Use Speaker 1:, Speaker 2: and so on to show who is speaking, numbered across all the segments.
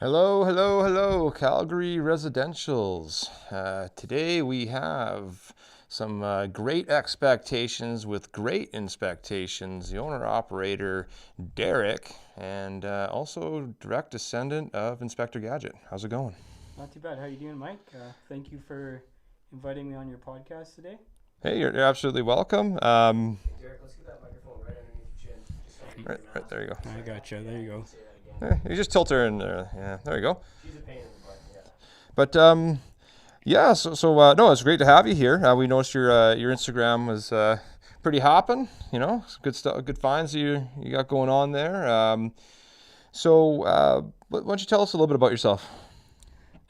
Speaker 1: Hello, hello, hello, Calgary residentials. Today we have some great expectations with great inspectations. The owner operator, Darrick, and also direct descendant of Inspector Gadget. How's it going?
Speaker 2: Not too bad. How you doing, Mike? Thank you for inviting me on your podcast today.
Speaker 1: Hey, you're absolutely welcome.
Speaker 3: Darrick, let's get that microphone right underneath your chin, just so I can keep your
Speaker 1: Right
Speaker 3: mask.
Speaker 1: there you go.
Speaker 2: I gotcha. There you go.
Speaker 3: Say that again.
Speaker 1: You just tilt her in there. Yeah, there you go.
Speaker 3: She's a pain in the butt, yeah.
Speaker 1: But yeah, no, it's great to have you here. We noticed your Instagram was pretty hopping. You know, some good stuff, good finds you got going on there. Why don't you tell us a little bit about yourself?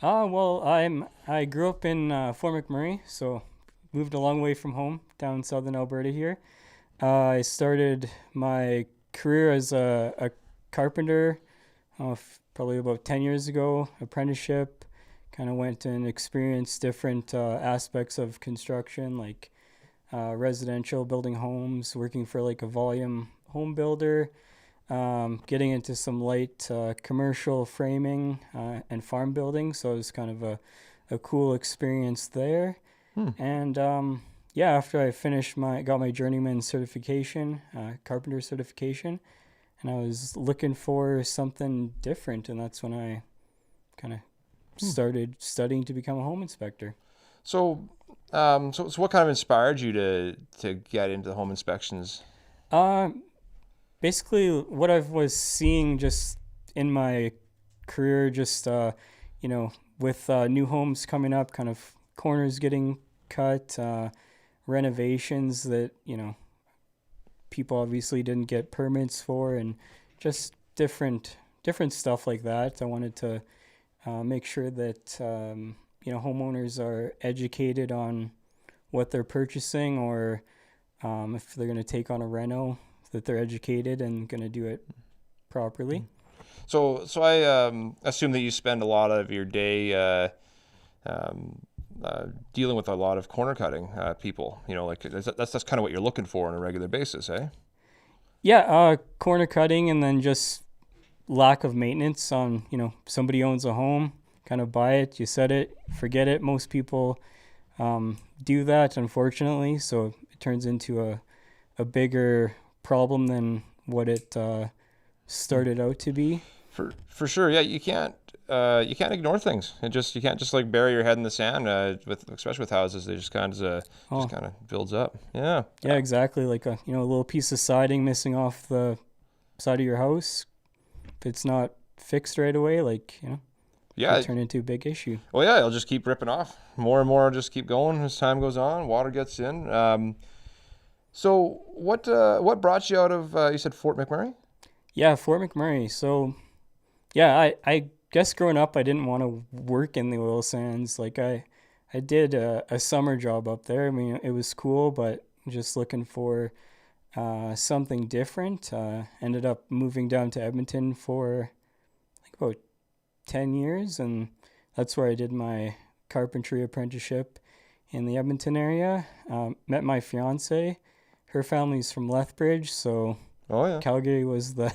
Speaker 2: I grew up in Fort McMurray, so moved a long way from home down in southern Alberta here. I started my career as a carpenter probably about 10 years ago, apprenticeship. Kind of went and experienced different aspects of construction, like residential, building homes, working for like a volume home builder, getting into some light commercial framing and farm building. So it was kind of a cool experience there. And yeah, after I got my journeyman certification, carpenter certification, and I was looking for something different, and that's when I kind of started studying to become a home inspector.
Speaker 1: So what kind of inspired you to get into the home inspections?
Speaker 2: Uh, Basically, what I was seeing just in my career, just with new homes coming up, kind of corners getting cut, renovations that people obviously didn't get permits for, and just different stuff like that. I wanted to make sure that homeowners are educated on what they're purchasing, or if they're going to take on a reno, that they're educated and going to do it properly.
Speaker 1: So I assume that you spend a lot of your day dealing with a lot of corner cutting people. You know, like that's kind of what you're looking for on a regular basis, eh?
Speaker 2: Yeah, corner cutting, and then just lack of maintenance on, somebody owns a home, kind of buy it, you set it, forget it. Most people do that, unfortunately, so it turns into a bigger problem than what it started out to be.
Speaker 1: For sure, yeah. You can't ignore things. You can't just like bury your head in the sand. Especially with houses, they just
Speaker 2: Oh,
Speaker 1: kind of builds up. Yeah.
Speaker 2: yeah, exactly. Like a little piece of siding missing off the side of your house. If it's not fixed right away, like, could
Speaker 1: Yeah.
Speaker 2: turn into a big issue.
Speaker 1: Well, yeah. It'll just keep ripping off. More and more, just keep going as time goes on. Water gets in. What brought you out of you said Fort McMurray?
Speaker 2: Yeah, Fort McMurray. So, yeah, I guess growing up, I didn't want to work in the oil sands. Like, I did a summer job up there. I mean, it was cool, but just looking for something different. Ended up moving down to Edmonton for like about 10 years, and that's where I did my carpentry apprenticeship in the Edmonton area. Met my fiance. Her family's from Lethbridge, so
Speaker 1: Oh yeah.
Speaker 2: Calgary was the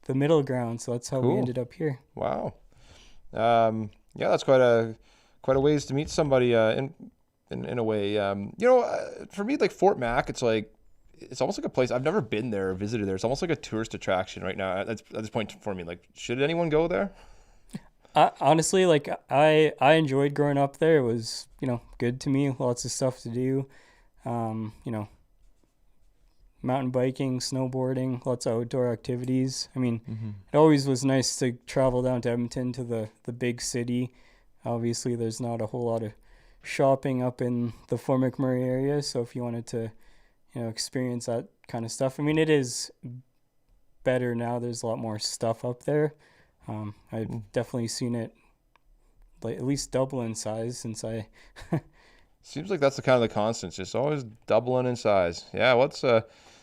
Speaker 2: the middle ground. So that's how we
Speaker 1: Cool.
Speaker 2: ended up here.
Speaker 1: Wow. Yeah, that's quite a ways to meet somebody in a way. For me, like Fort Mac, it's almost like a place I've never been there or visited there. It's almost like a tourist attraction right now at this point for me. Like, should anyone go there?
Speaker 2: Honestly, like I enjoyed growing up there. It was good to me. Lots of stuff to do. Um, you know, Mountain biking, snowboarding, lots of outdoor activities. I mean,
Speaker 1: Mm-hmm.
Speaker 2: it always was nice to travel down to Edmonton to the big city. Obviously, there's not a whole lot of shopping up in the Fort McMurray area, so if you wanted to, experience that kind of stuff, I mean, it is better now. There's a lot more stuff up there. I've definitely seen it like at least double in size since I.
Speaker 1: Seems like that's the kind of the constant, just always doubling in size. Yeah,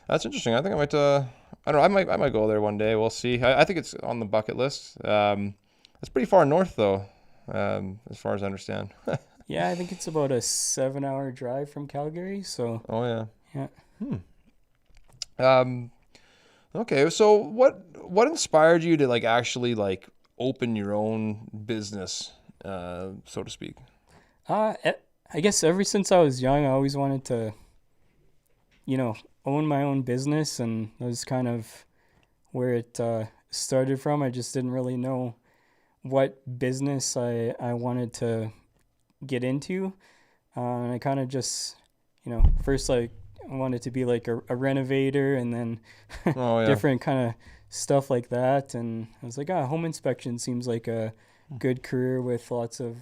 Speaker 1: that's interesting. I think I might I don't know, I might go there one day. We'll see. I think it's on the bucket list. It's pretty far north though, as far as I understand.
Speaker 2: Yeah, I think it's about a 7-hour drive from Calgary. So
Speaker 1: Oh yeah.
Speaker 2: yeah.
Speaker 1: Hmm. Um, okay, so what inspired you to like actually like open your own business, so to speak?
Speaker 2: I guess ever since I was young, I always wanted to, own my own business, and that was kind of where it started from. I just didn't really know what business I wanted to get into. And I kind of just, first like I wanted to be like a renovator, and then
Speaker 1: Oh yeah.
Speaker 2: different kind of stuff like that. And I was like, home inspection seems like a good career with lots of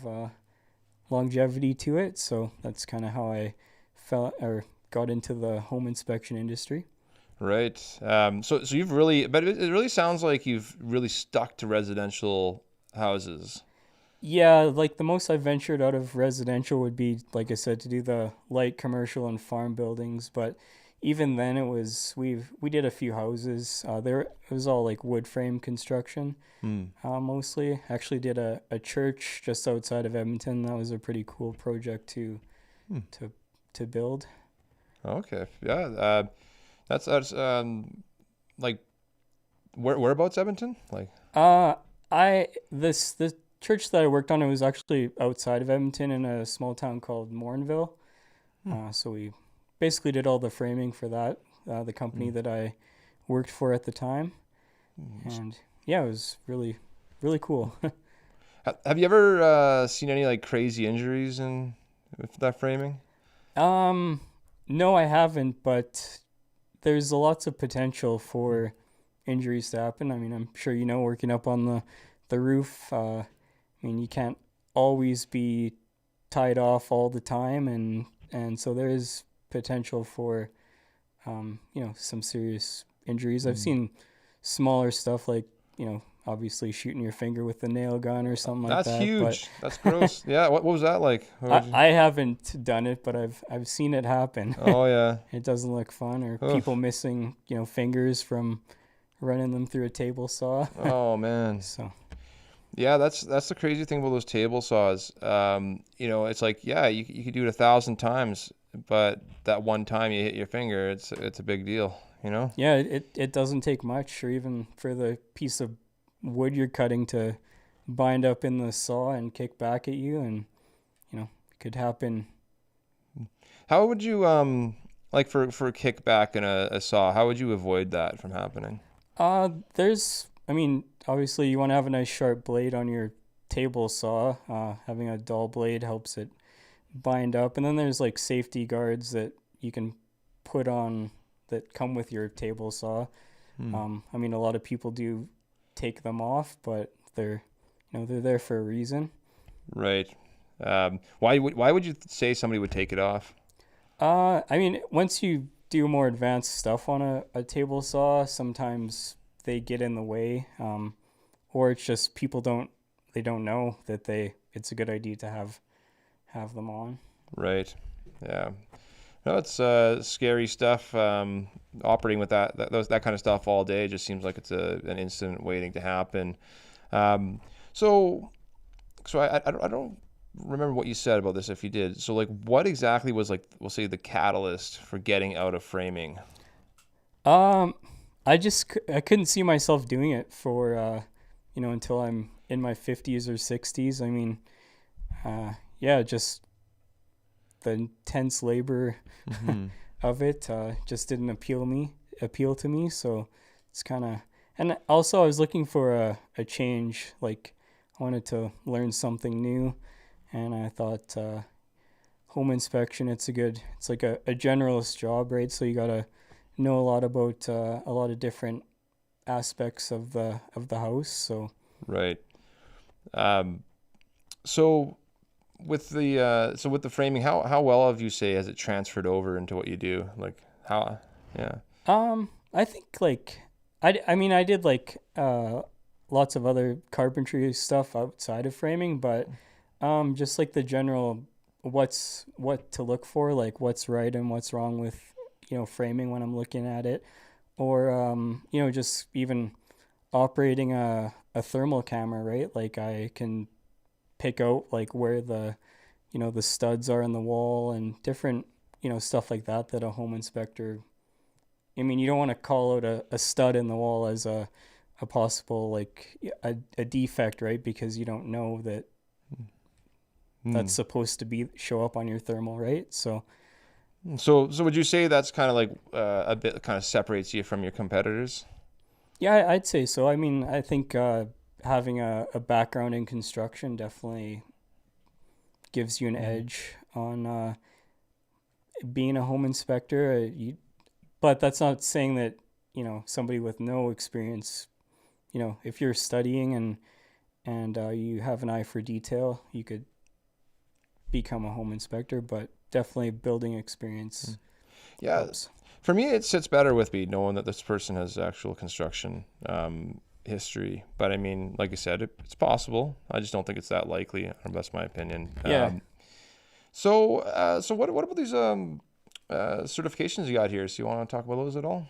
Speaker 2: longevity to it. So that's kind of how I fell or got into the home inspection industry.
Speaker 1: Right. So you've really, but it really sounds like you've really stuck to residential houses.
Speaker 2: Yeah, like the most I ventured out of residential would be, like I said, to do the light commercial and farm buildings. But even then, we did a few houses. It was all like wood frame construction,
Speaker 1: Hmm.
Speaker 2: mostly. Actually, did a church just outside of Edmonton. That was a pretty cool project
Speaker 1: Hmm.
Speaker 2: to build.
Speaker 1: Okay. Yeah. That's like whereabouts Edmonton? Like.
Speaker 2: The church that I worked on, it was actually outside of Edmonton in a small town called Morinville. So we basically did all the framing for that, the company that I worked for at the time. And yeah, it was really, really cool.
Speaker 1: Have you ever seen any like crazy injuries in with that framing?
Speaker 2: Um, no, I haven't, but there's lots of potential for injuries to happen. I mean, I'm sure working up on the roof. I mean, you can't always be tied off all the time, and so there is potential for some serious injuries. I've seen smaller stuff like obviously shooting your finger with a nail gun or something like
Speaker 1: That's
Speaker 2: that. But
Speaker 1: huge. That's gross. Yeah. What was that like?
Speaker 2: I haven't done it, but I've seen it happen.
Speaker 1: Oh yeah.
Speaker 2: It doesn't look fun, or
Speaker 1: Ugh.
Speaker 2: people missing fingers from running them through a table saw.
Speaker 1: Oh man.
Speaker 2: So
Speaker 1: Yeah, that's the crazy thing about those table saws. It's like, yeah, you could do it 1,000 times, but that one time you hit your finger, it's a big deal, you know?
Speaker 2: yeah, it doesn't take much, or even for the piece of wood you're cutting to bind up in the saw and kick back at you, and it could happen.
Speaker 1: How would you like for a kickback in a saw, how would you avoid that from happening?
Speaker 2: I mean, obviously you want to have a nice sharp blade on your table saw. Having a dull blade helps it bind up, and then there's like safety guards that you can put on that come with your table saw. I mean, a lot of people do take them off, but they're there for a reason.
Speaker 1: Right. Why would you say somebody would take it off?
Speaker 2: I mean, once you do more advanced stuff on a table saw, sometimes they get in the way, or it's just people don't know that it's a good idea to have them on.
Speaker 1: Right. Yeah. No, it's scary stuff. Operating with that kind of stuff all day just seems like it's an incident waiting to happen. Um, so I don't remember what you said about this if you did. So like, what exactly was like, we'll say, the catalyst for getting out of framing?
Speaker 2: Um, I couldn't see myself doing it for until I'm in my 50s or 60s. I mean, yeah, just the intense labor
Speaker 1: Hmm.
Speaker 2: of it just didn't appeal to me. So it's kind of, and also I was looking for a change. Like I wanted to learn something new, and I thought home inspection, it's like a generalist job, right? So you gotta know a lot about a lot of different aspects of the house. So
Speaker 1: Right. Um, so with the framing, how well have you say has it transferred over into what you do? Like how? Yeah.
Speaker 2: I think like I mean I did like lots of other carpentry stuff outside of framing, but just like the general what to look for, like what's right and what's wrong with framing when I'm looking at it, or just even operating a thermal camera, right? Like I can pick out like where the studs are in the wall and different stuff like that a home inspector. I mean, you don't want to call out a stud in the wall as a a possible like a defect, right? Because you don't know that that's supposed to be show up on your thermal, right?
Speaker 1: So would you say that's kind of like a bit kind of separates you from your competitors?
Speaker 2: Yeah, I'd say so. I mean, I think having a background in construction definitely gives you an edge on being a home inspector. But that's not saying that, somebody with no experience, if you're studying and you have an eye for detail, you could become a home inspector. But definitely building experience
Speaker 1: Yeah,
Speaker 2: helps.
Speaker 1: for me, it sits better with me knowing that this person has actual construction history. But I mean, like I said, it's possible. I just don't think it's that likely. That's my opinion.
Speaker 2: Yeah.
Speaker 1: So what about these certifications you got here? So you want to talk about those at all?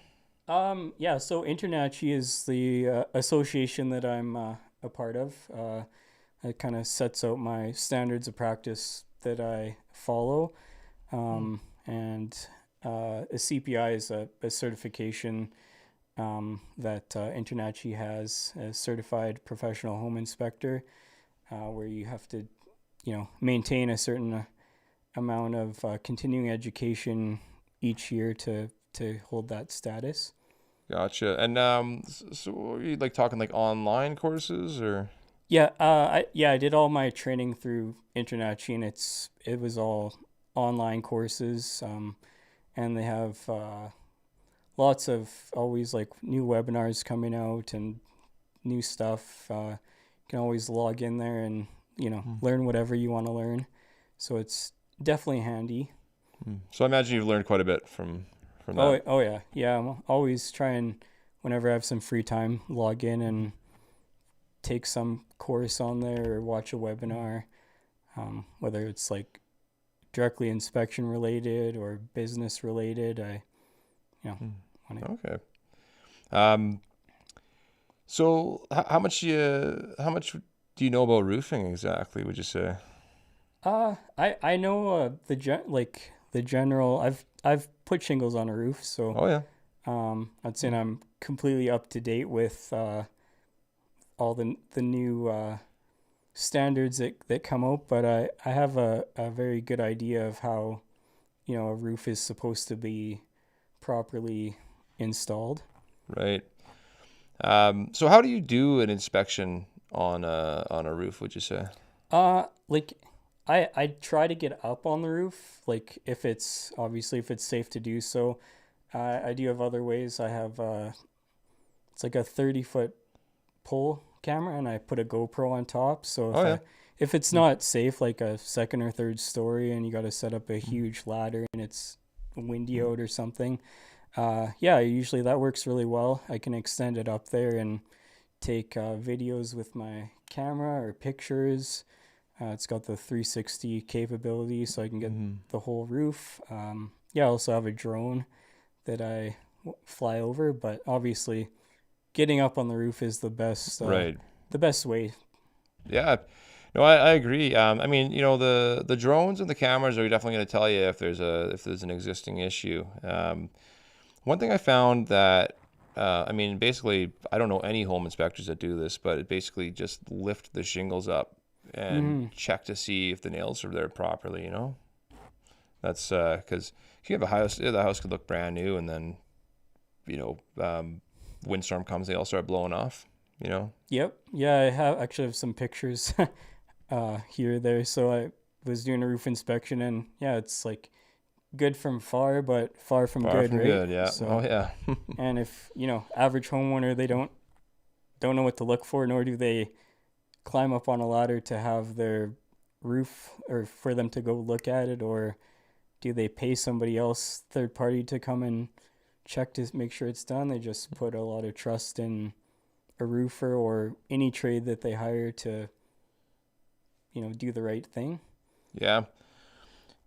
Speaker 2: Yeah, so Internachi is the association that I'm a part of. It kind of sets out my standards of practice that I follow. And a CPI is a certification that Internachi has, a certified professional home inspector, where you have to, maintain a certain amount of continuing education each year to hold that status.
Speaker 1: Gotcha. And so are you like talking like online courses or?
Speaker 2: Yeah, I did all my training through Internachi, and it was all online courses, and they have lots of always like new webinars coming out and new stuff. You can always log in there and learn whatever you want to learn. So it's definitely handy.
Speaker 1: So I imagine you've learned quite a bit from
Speaker 2: Oh,
Speaker 1: that.
Speaker 2: oh yeah, yeah. I'm always trying whenever I have some free time, log in and take some course on there or watch a webinar, whether it's like directly inspection related or business related. Want to.
Speaker 1: Okay. Um, so how much do you know about roofing exactly, would you say?
Speaker 2: I know the general. I've put shingles on a roof, so
Speaker 1: Oh yeah.
Speaker 2: I'd say I'm completely up to date with all the new standards that come out. But I have a very good idea of how a roof is supposed to be properly installed.
Speaker 1: Right. So how do you do an inspection on a roof, would you say?
Speaker 2: Like I try to get up on the roof, like if it's safe to do so. I do have other ways. I have it's like a 30-foot pole camera, and I put a GoPro on top. So
Speaker 1: Oh yeah.
Speaker 2: if it's not safe, like a second or third story, and you got to set up a huge ladder and it's windy out or something, yeah, usually that works really well. I can extend it up there and take videos with my camera or pictures. It's got the 360 capability, so I can get the whole roof. Yeah, I also have a drone that I fly over, but obviously getting up on the roof is
Speaker 1: Right.
Speaker 2: the best way.
Speaker 1: Yeah. No, I agree. I mean, the drones and the cameras are definitely going to tell you if there's an existing issue. One thing I found that I mean, basically, I don't know any home inspectors that do this, but it basically just lift the shingles up and check to see if the nails are there properly. That's because if you have a house, the house could look brand new, and then windstorm comes, they all start blowing off.
Speaker 2: Yep. Yeah, I have some pictures here there. So I was doing a roof inspection, and yeah, it's like good from far, but far from
Speaker 1: Far
Speaker 2: good,
Speaker 1: from
Speaker 2: right?
Speaker 1: good, yeah.
Speaker 2: So,
Speaker 1: Oh yeah.
Speaker 2: and if average homeowner, they don't know what to look for, nor do they climb up on a ladder to have their roof or for them to go look at it, or do they pay somebody else, third party, to come and check to make sure it's done? They just put a lot of trust in a roofer or any trade that they hire to do the right thing.
Speaker 1: Yeah.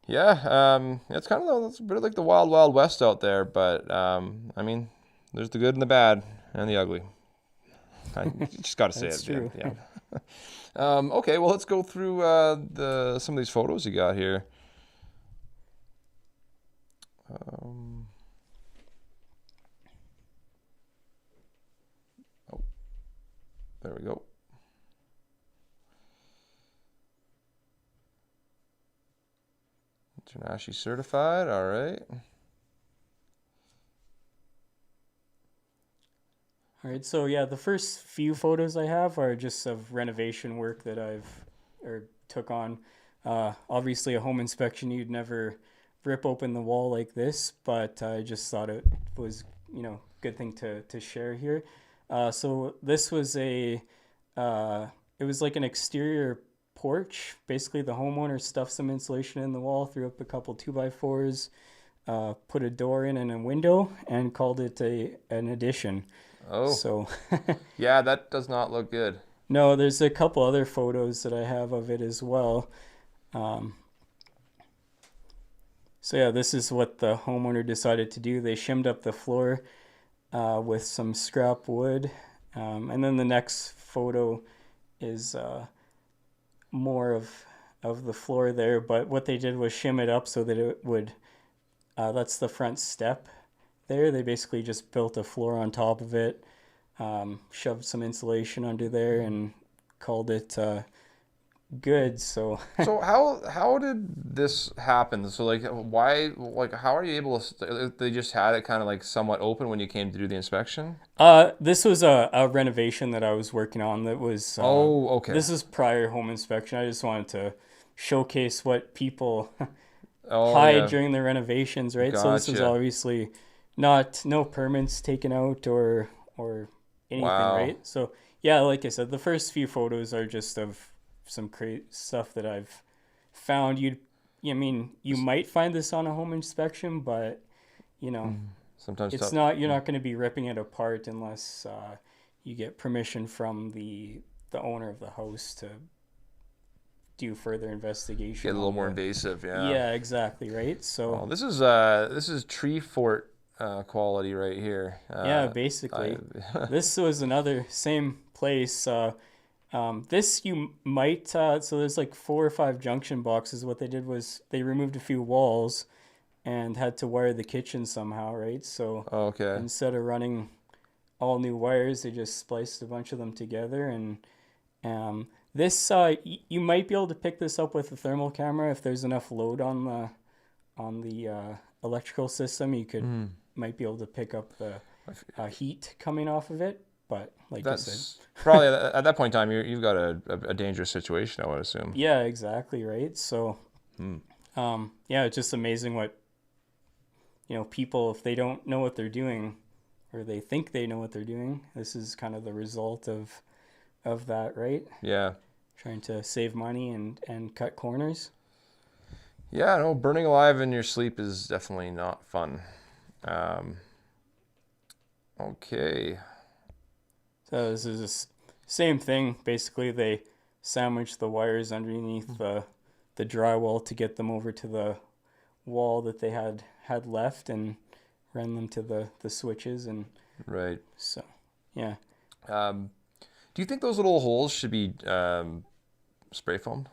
Speaker 1: Yeah, it's it's a bit like the wild, wild west out there, but I mean, there's the good and the bad and the ugly. You just got to say
Speaker 2: That's
Speaker 1: it,
Speaker 2: true.
Speaker 1: yeah. Okay, well, let's go through some of these photos you got here. Um, oh, there we go. Internationally certified. All right.
Speaker 2: All right, so yeah, the first few photos I have are just of renovation work that took on. Obviously, a home inspection, you'd never rip open the wall like this, but I just thought it was, good thing to share here. So this was it was like an exterior porch. Basically, the homeowner stuffed some insulation in the wall, threw up a couple 2x4s, put a door in and a window, and called it an addition.
Speaker 1: Oh,
Speaker 2: So,
Speaker 1: yeah, that does not look good.
Speaker 2: no, there's a couple other photos that I have of it as well. Um, so yeah, this is what the homeowner decided to do. They shimmed up the floor with some scrap wood, and then the next photo is more of the floor there. But what they did was shim it up so that it would. That's the front step there. They basically just built a floor on top of it, shoved some insulation under there, and called it good. So
Speaker 1: So how did this happen? So like why like how are you able to? They just had it kind of like somewhat open when you came to do the inspection.
Speaker 2: this was a renovation that I was working on. That was
Speaker 1: Oh, okay.
Speaker 2: this is prior home inspection. I just wanted to showcase what people
Speaker 1: Oh,
Speaker 2: hide
Speaker 1: yeah.
Speaker 2: during the renovations, right? So this is
Speaker 1: Gotcha.
Speaker 2: obviously no permits taken out or anything,
Speaker 1: Wow.
Speaker 2: right? So yeah, like I said, the first few photos are just of some crazy stuff that I've found. I mean, you might find this on a home inspection, but you know,
Speaker 1: Sometimes
Speaker 2: it's
Speaker 1: tough.
Speaker 2: not. You're not going to be ripping it apart unless you get permission from the owner of the house to do further investigation
Speaker 1: Get a little
Speaker 2: on
Speaker 1: more
Speaker 2: the.
Speaker 1: invasive, yeah.
Speaker 2: Yeah, exactly, right?
Speaker 1: Well,
Speaker 2: So
Speaker 1: this is tree fort quality right here.
Speaker 2: yeah, basically, this was another same place. This you might so there's like 4 or 5 junction boxes. What they did was they removed a few walls and had to wire the kitchen somehow, right? So
Speaker 1: Okay.
Speaker 2: instead of running all new wires, they just spliced a bunch of them together. And this you might be able to pick this up with a thermal camera if there's enough load on the electrical system. You could might be able to pick up the heat coming off of it. But like I said,
Speaker 1: That's probably at that point in time you've got a dangerous situation, I would assume.
Speaker 2: yeah, exactly, right? So, yeah, it's just amazing what people, if they don't know what they're doing, or they think they know what they're doing, this is kind of the result of that, right?
Speaker 1: Yeah.
Speaker 2: Trying to save money and cut corners.
Speaker 1: Yeah, no, burning alive in your sleep is definitely not fun. Okay.
Speaker 2: So this is same thing. Basically, they sandwiched the wires underneath the drywall to get them over to the wall that they had left, and ran them to the switches. And
Speaker 1: Right.
Speaker 2: so, yeah.
Speaker 1: Do you think those little holes should be spray foamed?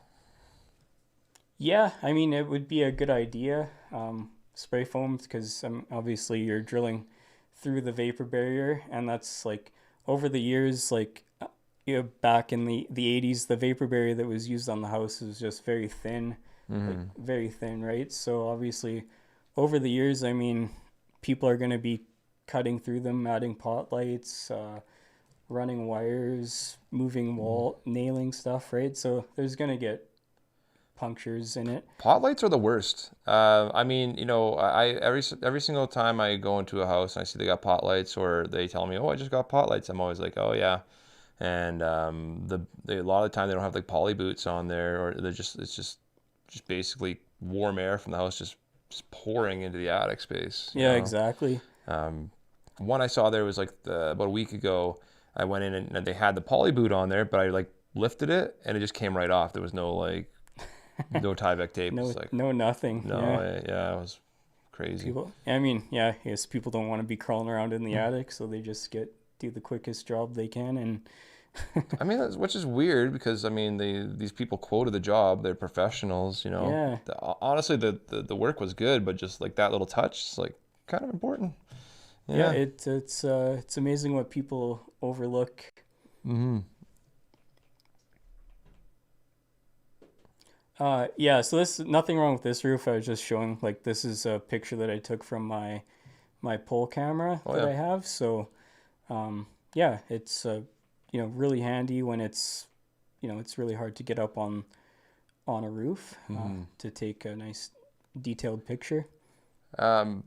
Speaker 2: Yeah, I mean, it would be a good idea. Spray foam, because obviously you're drilling through the vapor barrier, and that's like over the years, like back in the 80s, the vapor barrier that was used on the house was just very thin, like very thin, right? So obviously, over the years, I mean, people are going to be cutting through them, adding pot lights, running wires, moving wall, nailing stuff, right? So there's going to get punctures in it.
Speaker 1: Pot lights are the worst. I mean, I every single time I go into a house and I see they got pot lights, or they tell me, "Oh, I just got pot lights," I'm always like, "Oh yeah," and a lot of the time they don't have like poly boots on there, or it's just basically warm air from the house just pouring into the attic space.
Speaker 2: Yeah, exactly.
Speaker 1: One I saw there was like about a week ago. I went in and they had the poly boot on there, but I like lifted it and it just came right off. There was no like no Tyvek tape.
Speaker 2: No,
Speaker 1: It's like
Speaker 2: nothing.
Speaker 1: no,
Speaker 2: Yeah.
Speaker 1: yeah, it was crazy.
Speaker 2: People, I mean, yeah, I guess people don't want to be crawling around in the attic, so they just do the quickest job they can. And
Speaker 1: I mean, which is weird because I mean, these people quoted the job. They're professionals,
Speaker 2: Yeah.
Speaker 1: Honestly, the work was good, but just like that little touch is like kind of important.
Speaker 2: yeah, it's amazing what people overlook. Yeah, so this nothing wrong with this roof. I was just showing like this is a picture that I took from my pole camera
Speaker 1: Oh
Speaker 2: that
Speaker 1: yeah.
Speaker 2: I have. So yeah, it's really handy when it's really hard to get up on a roof to take a nice detailed picture.
Speaker 1: Um,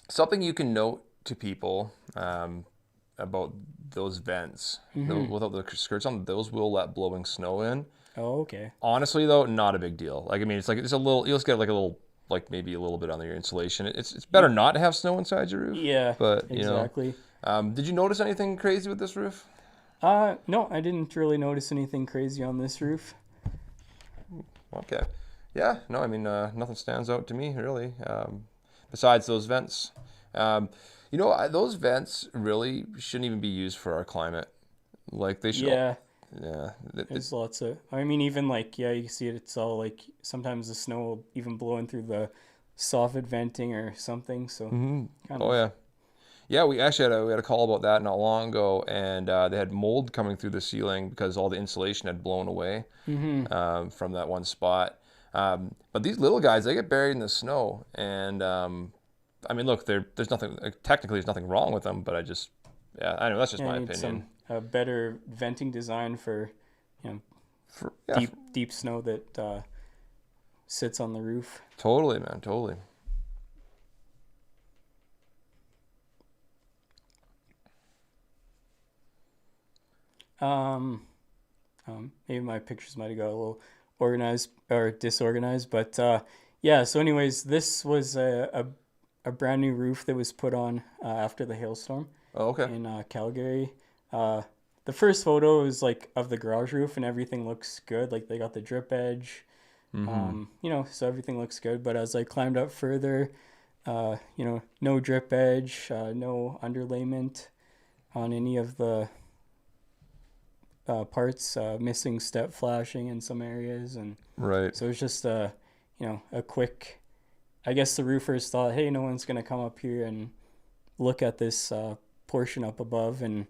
Speaker 1: Something you can note to people about those vents,
Speaker 2: Mm-hmm.
Speaker 1: without the skirts on, those will let blowing snow in.
Speaker 2: Oh, okay.
Speaker 1: Honestly, though, not a big deal. Like, I mean, it's a little. You'll just get like a little, like maybe a little bit on your insulation. It's better not to have snow inside your roof.
Speaker 2: Yeah,
Speaker 1: But
Speaker 2: exactly.
Speaker 1: did you notice anything crazy with this roof?
Speaker 2: No, I didn't really notice anything crazy on this roof.
Speaker 1: Okay. Yeah. No, I mean, nothing stands out to me really. Besides those vents. Um, those vents really shouldn't even be used for our climate. Like they should.
Speaker 2: Yeah,
Speaker 1: Yeah.
Speaker 2: there's lots of. I mean, even like yeah, you see it. It's all like sometimes the snow will even blow in through the soffit venting or something. So kind
Speaker 1: Oh
Speaker 2: of.
Speaker 1: yeah. Yeah, we actually had a call about that not long ago, and they had mold coming through the ceiling because all the insulation had blown away
Speaker 2: Mm-hmm.
Speaker 1: from that one spot. But these little guys, they get buried in the snow, and I mean, look, there's nothing technically there's nothing wrong with them, but yeah, I know that's just
Speaker 2: Yeah,
Speaker 1: my
Speaker 2: I need
Speaker 1: opinion.
Speaker 2: some better venting design for you know
Speaker 1: Yeah,
Speaker 2: deep snow that sits on the roof.
Speaker 1: totally, man, totally.
Speaker 2: Um, Maybe my pictures might have got a little organized or disorganized, but yeah. So, anyways, this was a brand new roof that was put on after the hailstorm
Speaker 1: Oh, okay.
Speaker 2: in Calgary. Uh, the first photo is like of the garage roof, and everything looks good. Like they got the drip edge,
Speaker 1: Mm-hmm.
Speaker 2: so everything looks good. But as I climbed up further, no drip edge, no underlayment on any of the parts, missing step flashing in some areas, and
Speaker 1: Right.
Speaker 2: so it's just a quick. I guess the roofers thought, hey, no one's gonna come up here and look at this portion up above, and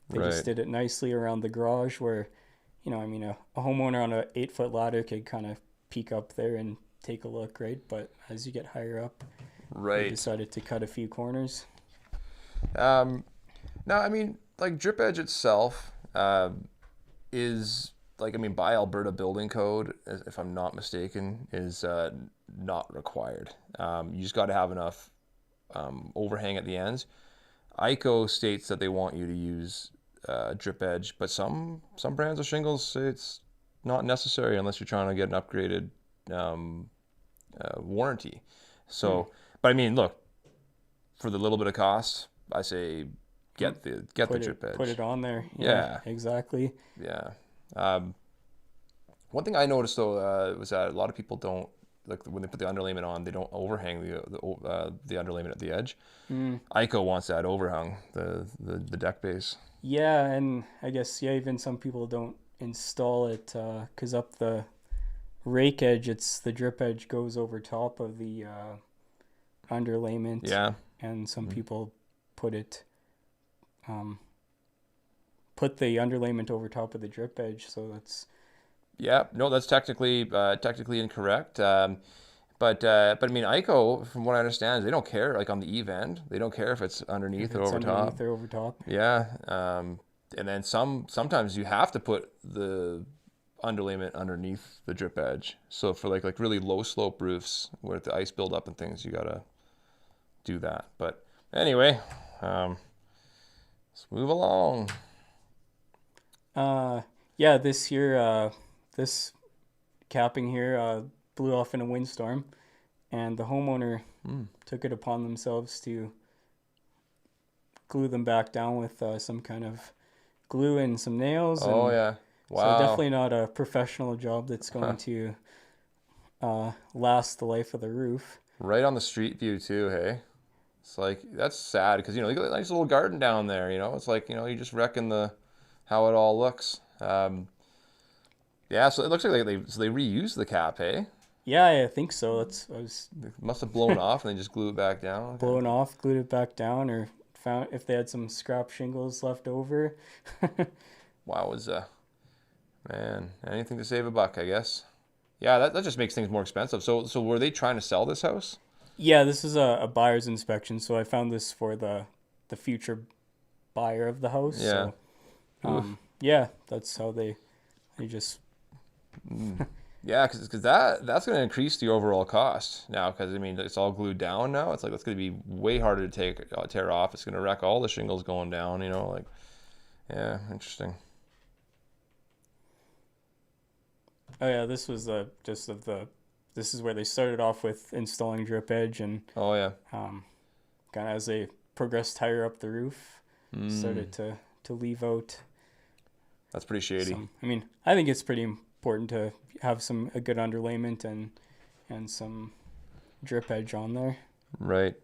Speaker 2: they just
Speaker 1: Right.
Speaker 2: did it nicely around the garage where, I mean, a homeowner on a 8 foot ladder could kind of peek up there and take a look, right? But as you get higher up, they
Speaker 1: Right.
Speaker 2: decided to cut a few corners.
Speaker 1: Um, Now, I mean, like drip edge itself is like I mean by Alberta building code, if I'm not mistaken, is not required. You just got to have enough overhang at the ends. ICO states that they want you to use drip edge, but some brands of shingles say it's not necessary unless you're trying to get an upgraded um, warranty.
Speaker 2: Hmm.
Speaker 1: So, but I mean, look, for the little bit of cost, I say
Speaker 2: Hmm.
Speaker 1: get the drip
Speaker 2: Put
Speaker 1: edge.
Speaker 2: it on there. Yeah,
Speaker 1: Yeah,
Speaker 2: exactly.
Speaker 1: yeah. Um, One thing I noticed though was that a lot of people don't like when they put the underlayment on, they don't overhang the underlayment at the edge.
Speaker 2: Hmm.
Speaker 1: ICO wants that overhung the deck base.
Speaker 2: Yeah, and I guess yeah, even some people don't install it because up the rake edge, it's the drip edge goes over top of the underlayment,
Speaker 1: Yeah.
Speaker 2: and some people put it um, put the underlayment over top of the drip edge. So that's
Speaker 1: Yeah, no, that's technically incorrect. But I mean, ICO, from what I understand, is they don't care. Like on the eve end, they don't care if it's
Speaker 2: if
Speaker 1: underneath or
Speaker 2: it's
Speaker 1: over top.
Speaker 2: underneath or over top.
Speaker 1: Yeah, and then sometimes you have to put the underlayment underneath the drip edge. So for like really low slope roofs where the ice build up and things, you gotta do that. But anyway, um, let's move along.
Speaker 2: Uh, yeah, this year, this capping here blew off in a windstorm, and the homeowner
Speaker 1: Mm.
Speaker 2: took it upon themselves to glue them back down with some kind of glue and some nails,
Speaker 1: Oh
Speaker 2: and
Speaker 1: yeah,
Speaker 2: so
Speaker 1: wow.
Speaker 2: definitely not a professional job that's going to last the life of the roof.
Speaker 1: Right on the street view too. Hey. It's like that's sad because you got a nice little garden down there. It's like you just reckon the how it all looks. Yeah, so it looks like they reused the cap. Hey,
Speaker 2: Yeah, I think so. I was
Speaker 1: it must have blown off and they just glue it back down. Okay.
Speaker 2: blown off, glued it back down, or found if they had some scrap shingles left over.
Speaker 1: Wow, was Man, anything to save a buck, I guess. Yeah, that just makes things more expensive. So were they trying to sell this house?
Speaker 2: Yeah, this is a buyer's inspection, so I found this for the future buyer of the house.
Speaker 1: Yeah.
Speaker 2: So
Speaker 1: Oof.
Speaker 2: yeah, that's how they just
Speaker 1: Yeah, because that's going to increase the overall cost now. Because I mean, it's all glued down now. It's like it's going to be way harder to tear off. It's going to wreck all the shingles going down. Like yeah, interesting.
Speaker 2: oh yeah, this was just of the this is where they started off with installing drip edge and
Speaker 1: Oh yeah.
Speaker 2: um, kind of as they progressed higher up the roof, started to leave out
Speaker 1: That's pretty shady.
Speaker 2: some. I mean, I think it's pretty important to have a good underlayment and some drip edge on there.
Speaker 1: Right.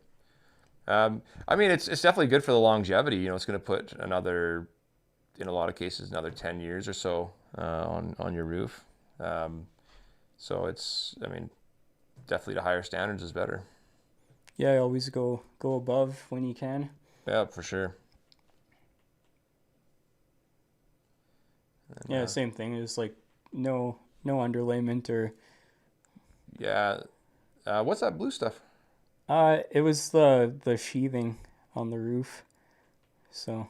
Speaker 1: I mean, it's definitely good for the longevity. It's going to put another, in a lot of cases, another 10 years or so on your roof. So I mean, definitely the higher standards is better.
Speaker 2: Yeah, I always go above when you can.
Speaker 1: Yeah, for sure. And,
Speaker 2: Yeah, same thing. It's like no underlayment or
Speaker 1: yeah. What's that blue stuff?
Speaker 2: it was the sheathing on the roof. So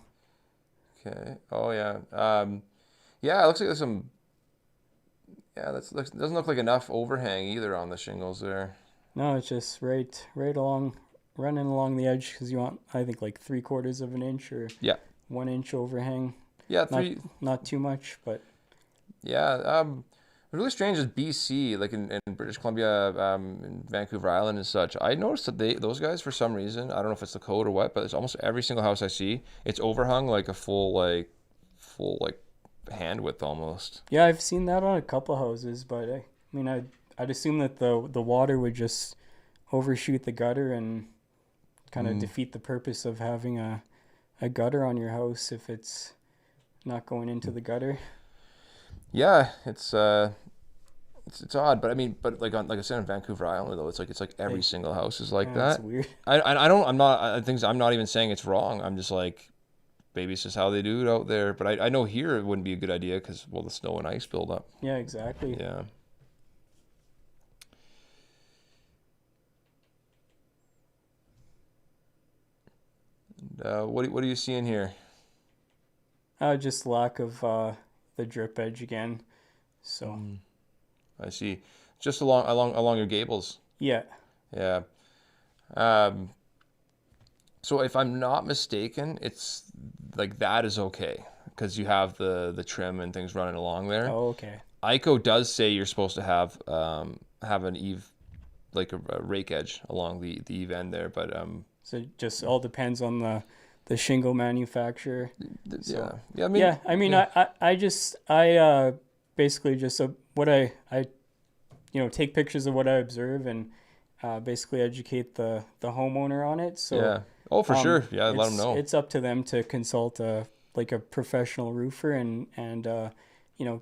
Speaker 1: Okay. Oh yeah. Yeah, it looks like there's some. Yeah, doesn't look like enough overhang either on the shingles there.
Speaker 2: no, it's just right along running along the edge because you want I think like 3/4 of an inch or
Speaker 1: Yeah.
Speaker 2: 1 inch overhang.
Speaker 1: Yeah,
Speaker 2: Not
Speaker 1: three.
Speaker 2: not too much, but
Speaker 1: Yeah. What's really strange is BC, like in British Columbia, in Vancouver Island and such. I noticed that those guys, for some reason, I don't know if it's the code or what, but it's almost every single house I see, it's overhung like a full hand width almost.
Speaker 2: yeah, I've seen that on a couple houses. But I mean, I'd assume that the water would just overshoot the gutter and kind of defeat the purpose of having a gutter on your house if it's not going into the gutter.
Speaker 1: Yeah, it's odd, but I mean, but like I said, in Vancouver Island though, it's like every
Speaker 2: Like,
Speaker 1: single house is like
Speaker 2: yeah, it's
Speaker 1: that.
Speaker 2: weird.
Speaker 1: I don't I'm not I think I'm not even saying it's wrong. I'm just like maybe it's just how they do it out there. But I know here it wouldn't be a good idea because well the snow and ice build up.
Speaker 2: Yeah, exactly.
Speaker 1: Yeah. What do you see in here?
Speaker 2: Just lack of the drip edge again. So
Speaker 1: I see just along your gables.
Speaker 2: yeah,
Speaker 1: Yeah. Um, so if I'm not mistaken, it's like that is okay because you have the trim and things running along there.
Speaker 2: oh okay.
Speaker 1: ICO does say you're supposed to have an eve like a rake edge along the eve end there, but
Speaker 2: So it just all depends on the shingle manufacturer.
Speaker 1: yeah,
Speaker 2: So
Speaker 1: yeah. I mean,
Speaker 2: yeah, I mean,
Speaker 1: yeah.
Speaker 2: I basically just what I take pictures of what I observe and basically educate the homeowner on it. So
Speaker 1: Yeah. Oh, for sure. Yeah, let them
Speaker 2: it's
Speaker 1: know.
Speaker 2: it's up to them to consult like a professional roofer and you know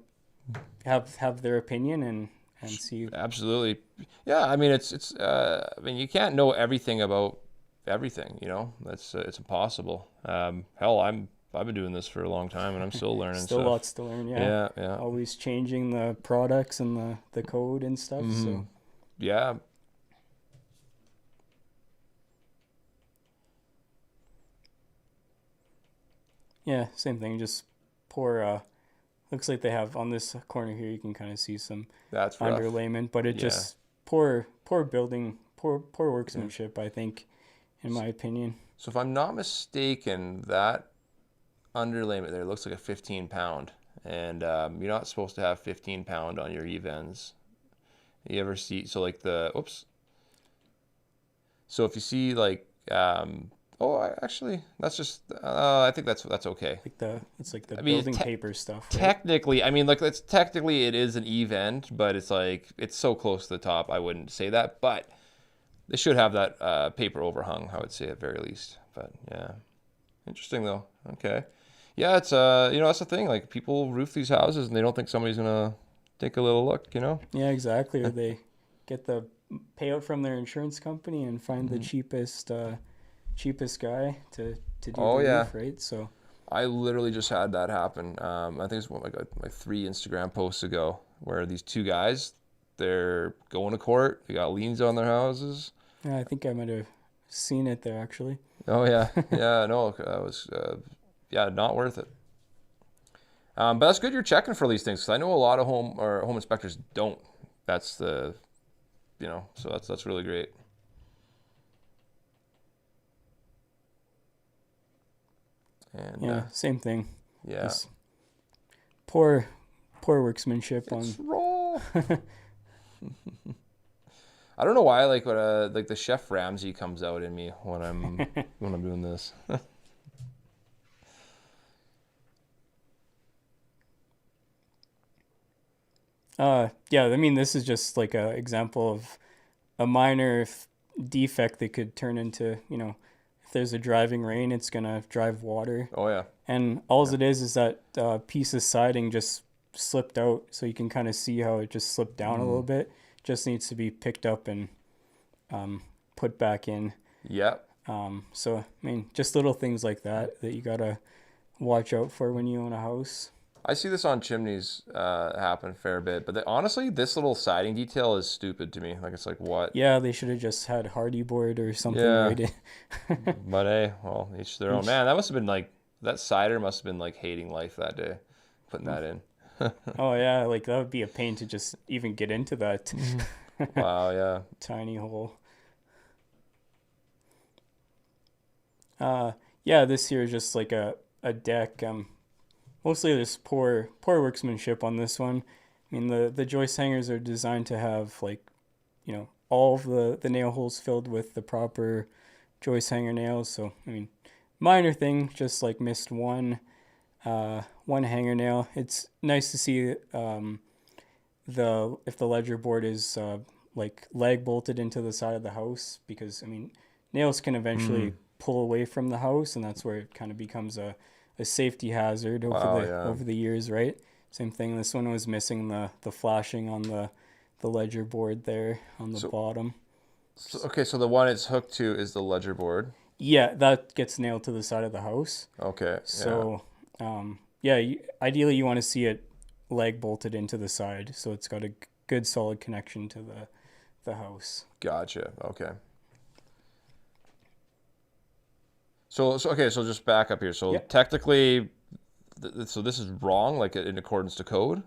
Speaker 2: have their opinion and see.
Speaker 1: Absolutely. Yeah, I mean it's I mean you can't know everything about everything, That's it's impossible. Hell, I've been doing this for a long time and I'm still learning
Speaker 2: Still
Speaker 1: stuff.
Speaker 2: lots to learn. Yeah,
Speaker 1: Yeah, yeah.
Speaker 2: always changing the products and the code and stuff. So
Speaker 1: Yeah.
Speaker 2: yeah, same thing. Just pour. Looks like they have on this corner here. You can kind of see some
Speaker 1: That's rough.
Speaker 2: underlayment, but it
Speaker 1: Yeah.
Speaker 2: just poor building, poor workmanship. I think, in my opinion.
Speaker 1: So if I'm not mistaken, that underlayment there looks like a 15 pound. And you're not supposed to have 15 pound on your eve ends. You ever see, so like oops. So if you see like, actually, that's just, I think that's okay.
Speaker 2: It's like the
Speaker 1: I mean,
Speaker 2: building paper stuff. Right?
Speaker 1: Technically, I mean, like it is an eve end, but it's like, it's so close to the top, I wouldn't say that, but they should have that paper overhung, I would say at very least. But yeah, interesting though. Okay. Yeah, it's that's the thing. Like people roof these houses and they don't think somebody's gonna take a little look.
Speaker 2: Yeah, exactly. Or they get the payout from their insurance company and find the cheapest guy to do
Speaker 1: Oh,
Speaker 2: the
Speaker 1: yeah.
Speaker 2: roof, right? So
Speaker 1: I literally just had that happen. I think it's like 3 Instagram posts ago where these two guys, they're going to court. They got liens on their houses.
Speaker 2: Yeah, I think I might have seen it there actually.
Speaker 1: Oh yeah, yeah. No, that was yeah, not worth it. But that's good. You're checking for these things because I know a lot of home inspectors don't. That's the, so that's really great. And
Speaker 2: Yeah, same thing.
Speaker 1: yeah,
Speaker 2: Just poor workmanship
Speaker 1: it's
Speaker 2: on.
Speaker 1: raw. I don't know why, like when like the Chef Ramsay comes out in me when I'm doing this.
Speaker 2: Yeah, I mean this is just like a example of a minor defect that could turn into, if there's a driving rain, it's gonna drive water.
Speaker 1: Oh yeah,
Speaker 2: And all it is that piece of siding just slipped out, so you can kind of see how it just slipped down a little bit. Just needs to be picked up and put back in.
Speaker 1: yeah.
Speaker 2: So I mean, just little things like that you gotta watch out for when you own a house.
Speaker 1: I see this on chimneys happen a fair bit, but honestly, this little siding detail is stupid to me. Like it's like what?
Speaker 2: Yeah, they should have just had hardy board or something
Speaker 1: Yeah.
Speaker 2: right in.
Speaker 1: But hey, well, each their own. Man, that must have been like that cider must have been like hating life that day, putting that in.
Speaker 2: Oh yeah, like that would be a pain to just even get into that
Speaker 1: Wow, yeah.
Speaker 2: tiny hole. Yeah, this here is just like a deck. Mostly there's poor workmanship on this one. I mean the joist hangers are designed to have like, all of the nail holes filled with the proper joist hanger nails. So I mean, minor thing, just like missed one hanger nail. It's nice to see if the ledger board is like lag bolted into the side of the house, because I mean nails can eventually pull away from the house, and that's where it kind of becomes a safety hazard over the years, right? Same thing. This one was missing the flashing on the ledger board there on the bottom.
Speaker 1: So, okay, so the one it's hooked to is the ledger board.
Speaker 2: Yeah, that gets nailed to the side of the house.
Speaker 1: Okay.
Speaker 2: So, ideally you want to see it leg bolted into the side, so it's got a good solid connection to the house.
Speaker 1: Gotcha. Okay. So okay, so just back up here. So technically, so this is wrong, like in accordance to code.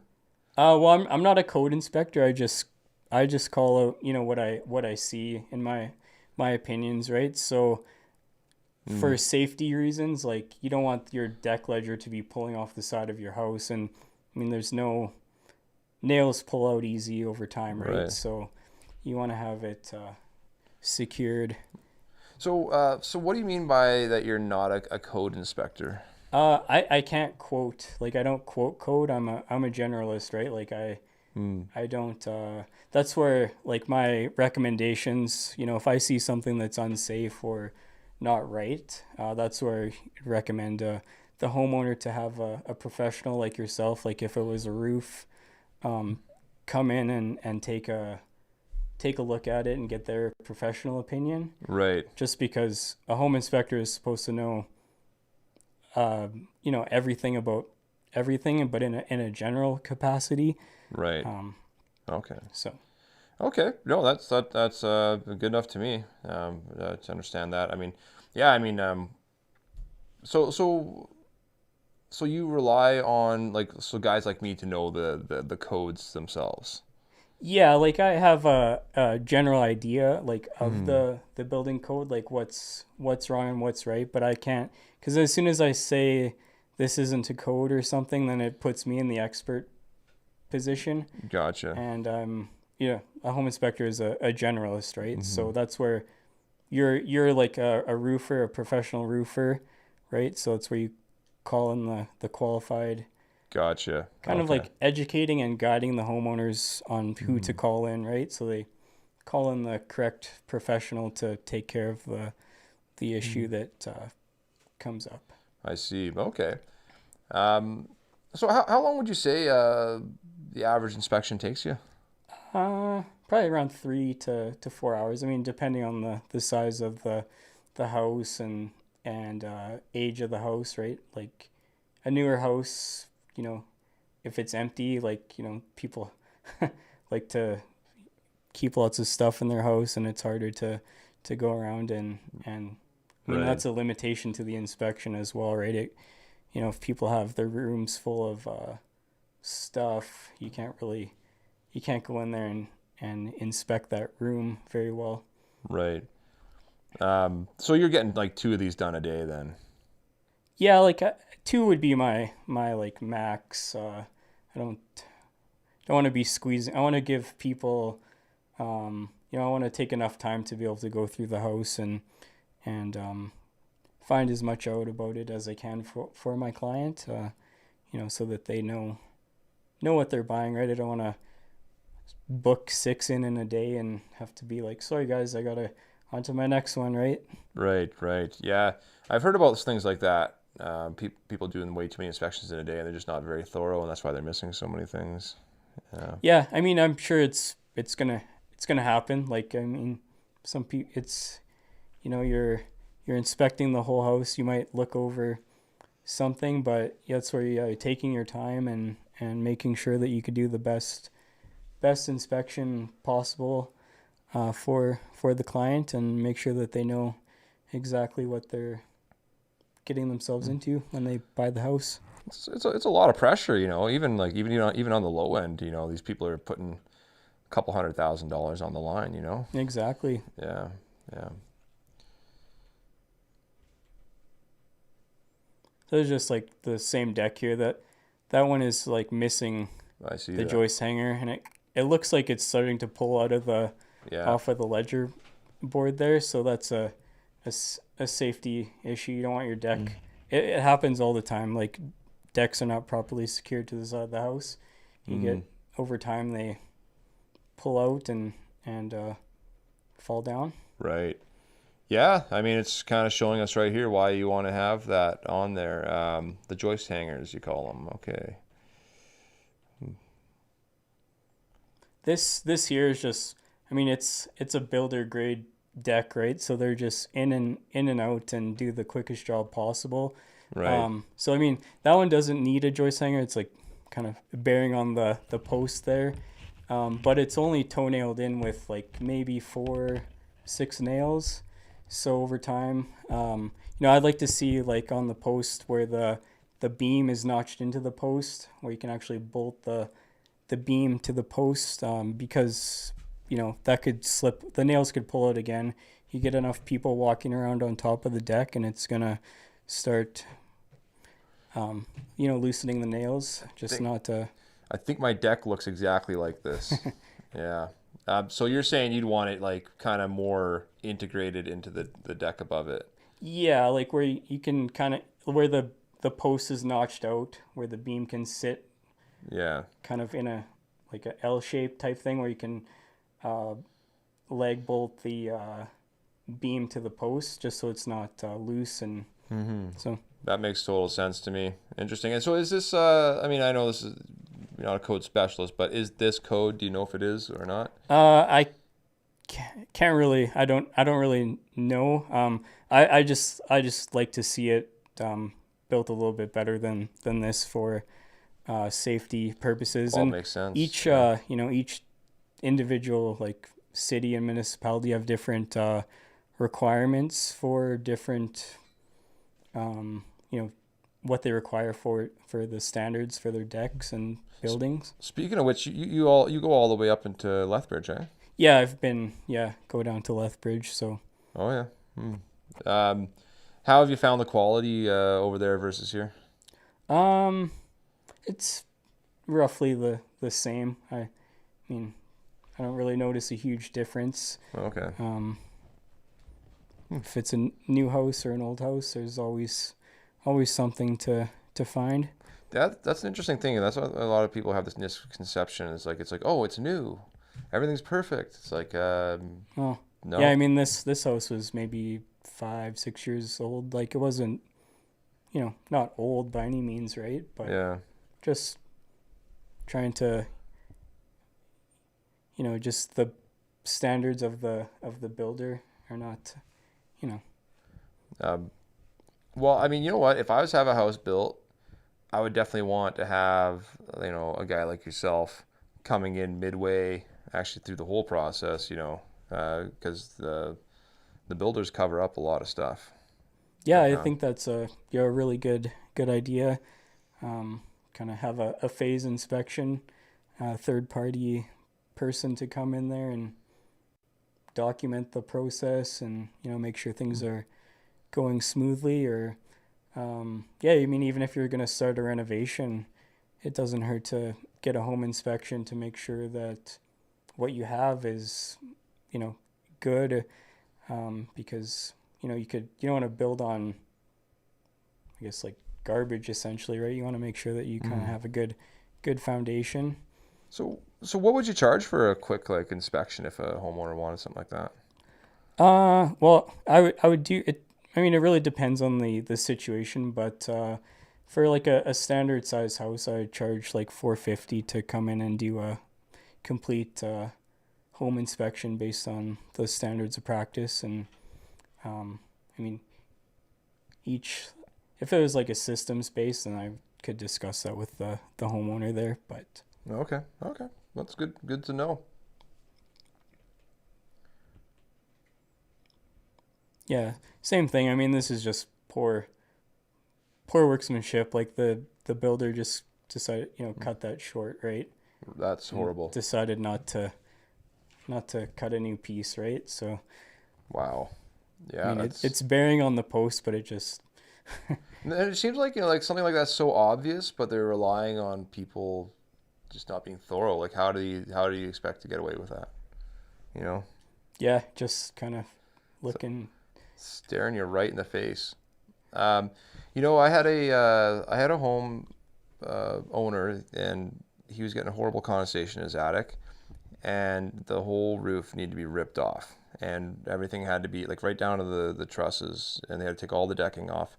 Speaker 2: Well, I'm not a code inspector. I just call out, what I see in my opinions, right? So for safety reasons, like you don't want your deck ledger to be pulling off the side of your house, and I mean there's no nails pull out easy over time, right? So you want to have it secured.
Speaker 1: So what do you mean by that you're not a code inspector?
Speaker 2: I can't quote, like I don't quote code. I'm a generalist, right? Like I don't that's where like my recommendations, if I see something that's unsafe or not right, that's where I recommend the homeowner to have a professional like yourself, like if it was a roof, come in and take a look at it and get their professional opinion.
Speaker 1: Right.
Speaker 2: Just because a home inspector is supposed to know everything about everything, but in a general capacity.
Speaker 1: Right. Okay.
Speaker 2: So.
Speaker 1: Okay. No, that's good enough to me to understand that. I mean, yeah. I mean, so you rely on guys like me to know the codes themselves.
Speaker 2: Yeah, like I have a general idea like of the building code, like what's wrong and what's right, but I can't, because as soon as I say this isn't a code or something, then it puts me in the expert position.
Speaker 1: Gotcha.
Speaker 2: And a home inspector is a generalist, right? So that's where you're like a roofer, a professional roofer, right? So it's where you call in the qualified.
Speaker 1: Gotcha.
Speaker 2: Kind of like educating and guiding the homeowners on who to call in, right? So they call in the correct professional to take care of the issue that comes up.
Speaker 1: I see. Okay. So how long would you say the average inspection takes you?
Speaker 2: Probably around 3 to 4 hours. I mean, depending on the size of the house and and age of the house, right? Like a newer house, if it's empty, like, people like to keep lots of stuff in their house, and it's harder to go around and I mean,
Speaker 1: Right.
Speaker 2: that's a limitation to the inspection as well, right? If people have their rooms full of stuff, you can't go in there and inspect that room very well.
Speaker 1: Right. So you're getting like 2 of these done a day then?
Speaker 2: Yeah, like two would be my like max. I don't want to be squeezing. I want to give people, I want to take enough time to be able to go through the house and find as much out about it as I can for my client. So that they know what they're buying, right? I don't want to book 6 in a day and have to be like, sorry guys, I gotta on to my next one, right?
Speaker 1: Right, right. Yeah. I've heard about things like that. People doing way too many inspections in a day, and they're just not very thorough, and that's why they're missing so many things. Yeah.
Speaker 2: Yeah, I mean, I'm sure it's gonna happen. Like, I mean, some people, it's, you're inspecting the whole house. You might look over something, but yeah, that's where you're taking your time and making sure that you could do the best inspection possible for the client, and make sure that they know exactly what they're getting themselves into when they buy the house.
Speaker 1: It's a lot of pressure, even on the low end, these people are putting a couple $100,000 on the line.
Speaker 2: Exactly.
Speaker 1: Yeah, yeah.
Speaker 2: So it's just like the same deck here. That one is like missing
Speaker 1: I see
Speaker 2: the
Speaker 1: that.
Speaker 2: joist hanger, and it looks like it's starting to pull out of the
Speaker 1: Yeah,
Speaker 2: off of the ledger board there. So that's a safety issue. You don't want your deck. It happens all the time. Like, decks are not properly secured to the side of the house. You get, over time, they pull out and fall down.
Speaker 1: right. Yeah, I mean, it's kind of showing us right here why you want to have that on there. The joist hangers, you call them. Okay.
Speaker 2: This here is just, I mean, it's a builder grade deck, right? So they're just in and out and do the quickest job possible.
Speaker 1: Right.
Speaker 2: So I mean, that one doesn't need a joist hanger. It's like kind of bearing on the post there, but it's only toenailed in with like maybe 4-6 nails. So over time, I'd like to see, like, on the post where the beam is notched into the post, where you can actually bolt the beam to the post, because that could slip, the nails could pull out again. You get enough people walking around on top of the deck, and it's gonna start loosening the nails, just not to.
Speaker 1: I think my deck looks exactly like this. Yeah. So you're saying you'd want it like kind of more integrated into the deck above it.
Speaker 2: Yeah, like where you can kind of, where the post is notched out, where the beam can sit
Speaker 1: Yeah.
Speaker 2: kind of in a like a L shape type thing, where you can leg bolt the beam to the post, just so it's not loose, and so.
Speaker 1: That makes total sense to me. Interesting. And so is this, I mean, I know this is, you're not a code specialist, but is this code, do you know if it is or not?
Speaker 2: I can't really. I don't really know. I just like to see it built a little bit better than this for safety purposes.
Speaker 1: All
Speaker 2: And
Speaker 1: makes sense.
Speaker 2: each each individual, like, city and municipality have different requirements for different what they require for the standards for their decks and buildings.
Speaker 1: Speaking of which, you go all the way up into Lethbridge, eh?
Speaker 2: Yeah, I've been go down to Lethbridge. So
Speaker 1: Oh yeah. How have you found the quality over there versus here?
Speaker 2: it's roughly the same. I mean, I don't really notice a huge difference.
Speaker 1: Okay.
Speaker 2: If it's a new house or an old house, there's always something to find.
Speaker 1: That's an interesting thing, and that's what a lot of people have this misconception. It's like, oh, it's new, everything's perfect. It's like,
Speaker 2: Oh,
Speaker 1: no.
Speaker 2: yeah. I mean, this house was maybe 5-6 years old. Like, it wasn't, not old by any means, right? But
Speaker 1: Yeah.
Speaker 2: just trying to, just the standards of the builder are not,
Speaker 1: Um, Well, I mean, you know what? If I was to have a house built, I would definitely want to have, a guy like yourself coming in midway, actually through the whole process, because the builders cover up a lot of stuff.
Speaker 2: Yeah,
Speaker 1: I
Speaker 2: I
Speaker 1: found.
Speaker 2: think that's a really good idea. Kind of have a phase inspection, third party person to come in there and document the process and make sure things are going smoothly. Or yeah, I mean, even if you're going to start a renovation, it doesn't hurt to get a home inspection to make sure that what you have is you know good, because you don't want to build on, I guess, like garbage essentially, right? You want to make sure that you kind of
Speaker 1: Mhm.
Speaker 2: have a good foundation.
Speaker 1: So what would you charge for a quick like inspection if a homeowner wanted something like that?
Speaker 2: Well, I would do it. I mean, it really depends on the situation, but for like a standard size house, I would charge like 450 to come in and do a complete home inspection based on the standards of practice. And um, I mean, each if it was like a systems based, then I could discuss that with the homeowner there. But
Speaker 1: Okay, okay, that's good to know.
Speaker 2: yeah, same thing. I mean, this is just poor workmanship. Like the builder just decided, cut that short, right?
Speaker 1: That's
Speaker 2: And
Speaker 1: horrible.
Speaker 2: decided not to cut a new piece, right? So
Speaker 1: Wow.
Speaker 2: I
Speaker 1: Yeah,
Speaker 2: mean,
Speaker 1: that's.
Speaker 2: it's bearing on the post, but it just
Speaker 1: And it seems like like something like that's so obvious, but they're relying on people just not being thorough. Like how do you expect to get away with that? You know,
Speaker 2: yeah, just kind of
Speaker 1: it's
Speaker 2: looking.
Speaker 1: staring you right in the face. Um, I had a home owner, and he was getting a horrible condensation in his attic, and the whole roof needed to be ripped off, and everything had to be like right down to the trusses, and they had to take all the decking off.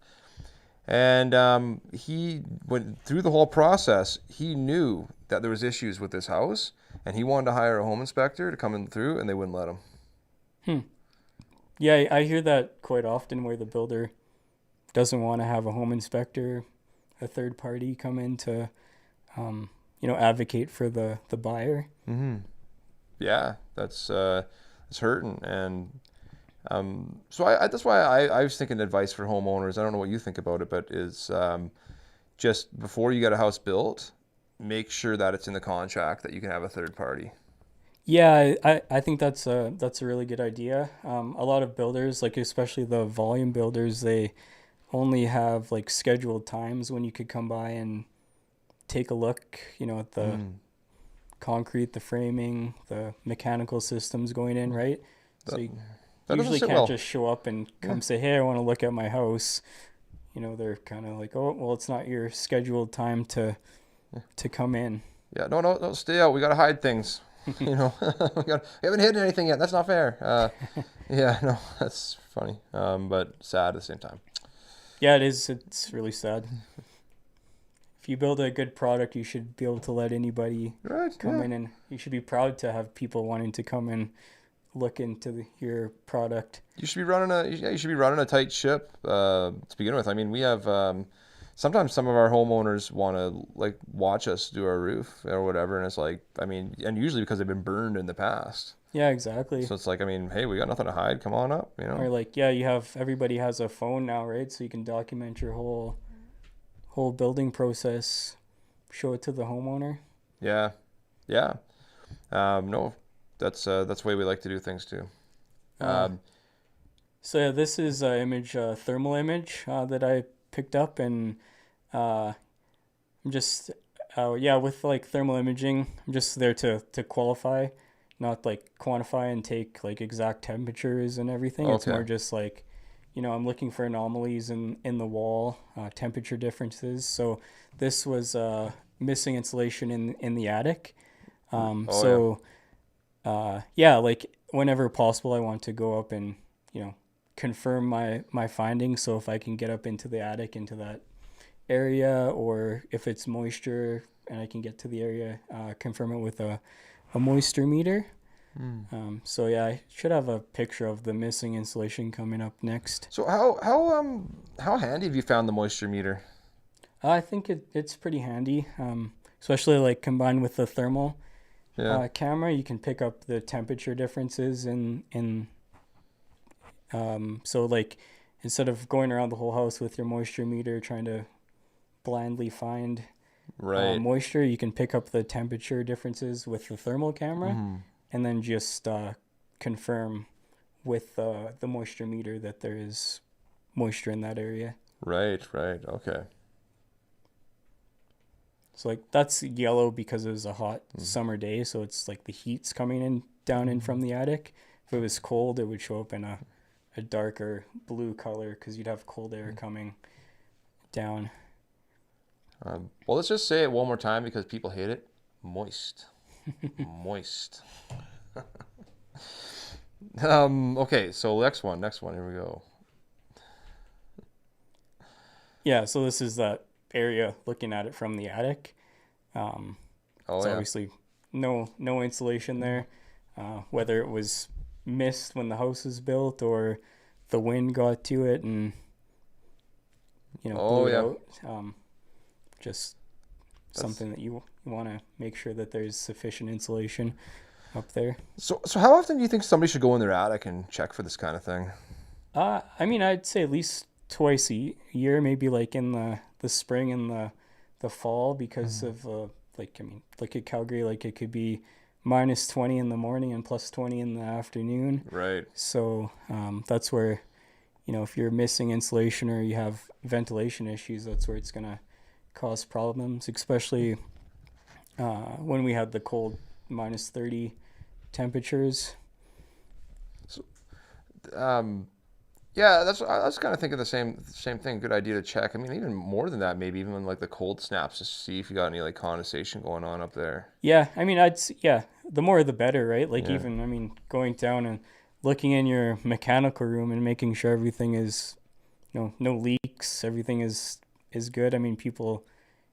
Speaker 1: And he went through the whole process. He knew that there was issues with this house, and he wanted to hire a home inspector to come in through, and they wouldn't let him.
Speaker 2: Hmm. Yeah, I hear that quite often where the builder doesn't want to have a home inspector, a third party come in to advocate for the buyer.
Speaker 1: Mm-hmm. Yeah, it's hurting, and so that's why I was thinking advice for homeowners. I don't know what you think about it, but is just before you get a house built, make sure that it's in the contract that you can have a third party.
Speaker 2: Yeah, I think that's a really good idea. A lot of builders, like especially the volume builders, they only have like scheduled times when you could come by and take a look, at the
Speaker 1: Mm.
Speaker 2: concrete, the framing, the mechanical systems going in, right? So
Speaker 1: That
Speaker 2: you
Speaker 1: that doesn't
Speaker 2: usually
Speaker 1: sit
Speaker 2: can't
Speaker 1: well.
Speaker 2: just show up and
Speaker 1: Yeah.
Speaker 2: come say, "Hey, I want to look at my house." They're kind of like, "Oh, well, it's not your scheduled time to come in."
Speaker 1: Yeah, no, no, no, stay out. We gotta hide things. We haven't hidden anything yet. That's not fair. Yeah, no, that's funny, but sad at the same time.
Speaker 2: Yeah, it is. It's really sad. If you build a good product, you should be able to let anybody
Speaker 1: Right?
Speaker 2: come
Speaker 1: Yeah.
Speaker 2: in, and you should be proud to have people wanting to come and look into your product.
Speaker 1: You should be running a tight ship to begin with. I mean, we have sometimes some of our homeowners want to like watch us do our roof or whatever, and it's like, I mean, and usually because they've been burned in the past.
Speaker 2: Yeah, exactly.
Speaker 1: So it's like, I mean, hey, we got nothing to hide. Come on up, you know?
Speaker 2: Or like, yeah, everybody has a phone now, right? So you can document your whole building process, show it to the homeowner.
Speaker 1: Yeah, yeah. No, that's the way we like to do things too.
Speaker 2: Uh,
Speaker 1: Um,
Speaker 2: so yeah, this is a image, thermal image that I picked up, and uh, I'm just, yeah, with like thermal imaging, I'm just there to qualify, not like quantify and take like exact temperatures and everything. It's
Speaker 1: okay.
Speaker 2: more just like, I'm looking for anomalies in the wall, temperature differences. So this was missing insulation in the attic.
Speaker 1: Oh yeah.
Speaker 2: So yeah, like whenever possible, I want to go up and you know confirm my findings. So if I can get up into the attic, into that area, or if it's moisture and I can get to the area, confirm it with a moisture meter. So yeah, I should have a picture of the missing insulation coming up next.
Speaker 1: So how handy have you found the moisture meter?
Speaker 2: I think it's pretty handy, especially like combined with the thermal
Speaker 1: Yeah.
Speaker 2: camera. You can pick up the temperature differences so like instead of going around the whole house with your moisture meter trying to blindly find
Speaker 1: Right.
Speaker 2: moisture, you can pick up the temperature differences with the thermal camera, and then just confirm with the moisture meter that there is moisture in that area.
Speaker 1: Right. Right. Okay.
Speaker 2: So like that's yellow because it was a hot summer day, so it's like the heat's coming in down in from the attic. If it was cold, it would show up in a darker blue color because you'd have cold air coming down.
Speaker 1: Well, let's just say it one more time because people hate it. Moist. Moist. Okay, so next one. Here we go.
Speaker 2: Yeah, so this is that area looking at it from the attic.
Speaker 1: Oh
Speaker 2: It's
Speaker 1: yeah.
Speaker 2: obviously no insulation there. Whether it was mist when the house was built or the wind got to it and
Speaker 1: Oh
Speaker 2: blew it
Speaker 1: yeah.
Speaker 2: out. Just something that you want to make sure that there's sufficient insulation up there.
Speaker 1: So how often do you think somebody should go in their attic and check for this kind of thing?
Speaker 2: I mean, I'd say at least twice a year, maybe like in the spring and the fall, because of look at Calgary, like it could be -20 in the morning and +20 in the afternoon.
Speaker 1: Right.
Speaker 2: So that's where, if you're missing insulation or you have ventilation issues, that's where it's gonna cause problems, especially when we had the cold -30 temperatures.
Speaker 1: Yeah, I was kind of thinking the same thing. Good idea to check. I mean, even more than that, maybe even when like the cold snaps, just see if you got any like condensation going on up there.
Speaker 2: Yeah, I mean, the more the better, right? Like
Speaker 1: Yeah.
Speaker 2: even, I mean, going down and looking in your mechanical room and making sure everything is, no leaks, everything is good. I mean, people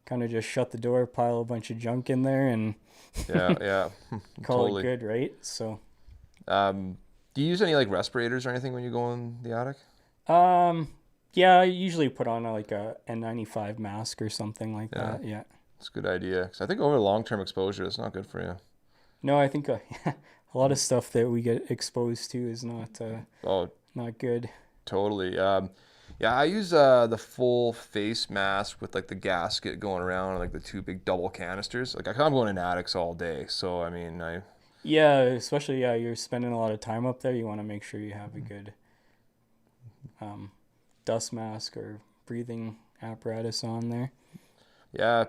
Speaker 2: kind of just shut the door, pile a bunch of junk in there, and
Speaker 1: Yeah, yeah,
Speaker 2: call
Speaker 1: totally.
Speaker 2: it good, right? So,
Speaker 1: Do you use any like respirators or anything when you go in the attic?
Speaker 2: yeah, I usually put on like a N95 mask or something like
Speaker 1: Yeah.
Speaker 2: that. Yeah.
Speaker 1: It's a good idea. 'Cause I think over long-term exposure, it's not good for you.
Speaker 2: No, I think a lot of stuff that we get exposed to is
Speaker 1: Oh,
Speaker 2: not good.
Speaker 1: totally. Yeah, I use the full face mask with like the gasket going around and like the two big double canisters. Like I'm going in attics all day, so I mean,
Speaker 2: Yeah, especially you're spending a lot of time up there. You want to make sure you have a good dust mask or breathing apparatus on there.
Speaker 1: yeah,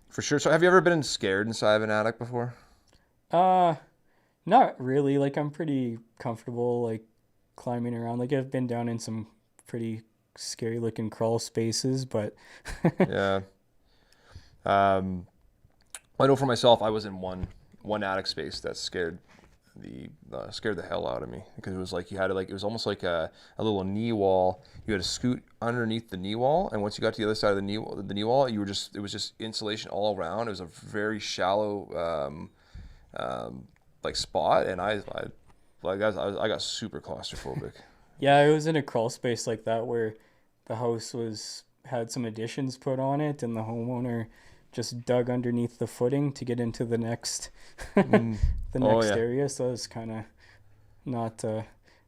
Speaker 1: for sure. So have you ever been scared inside of an attic before?
Speaker 2: Not really. Like I'm pretty comfortable like climbing around. Like I've been down in some pretty scary looking crawl spaces, but
Speaker 1: Yeah. I know for myself, I was in one attic space that scared the hell out of me because it was like you had to like it was almost like a little knee wall. You had to scoot underneath the knee wall, and once you got to the other side of the knee wall, it was just insulation all around. It was a very shallow like spot, and I got super claustrophobic.
Speaker 2: yeah, I was in a crawl space like that where the house had some additions put on it, and the homeowner just dug underneath the footing to get into the next the
Speaker 1: Oh,
Speaker 2: next
Speaker 1: yeah.
Speaker 2: area. So it was kind of not that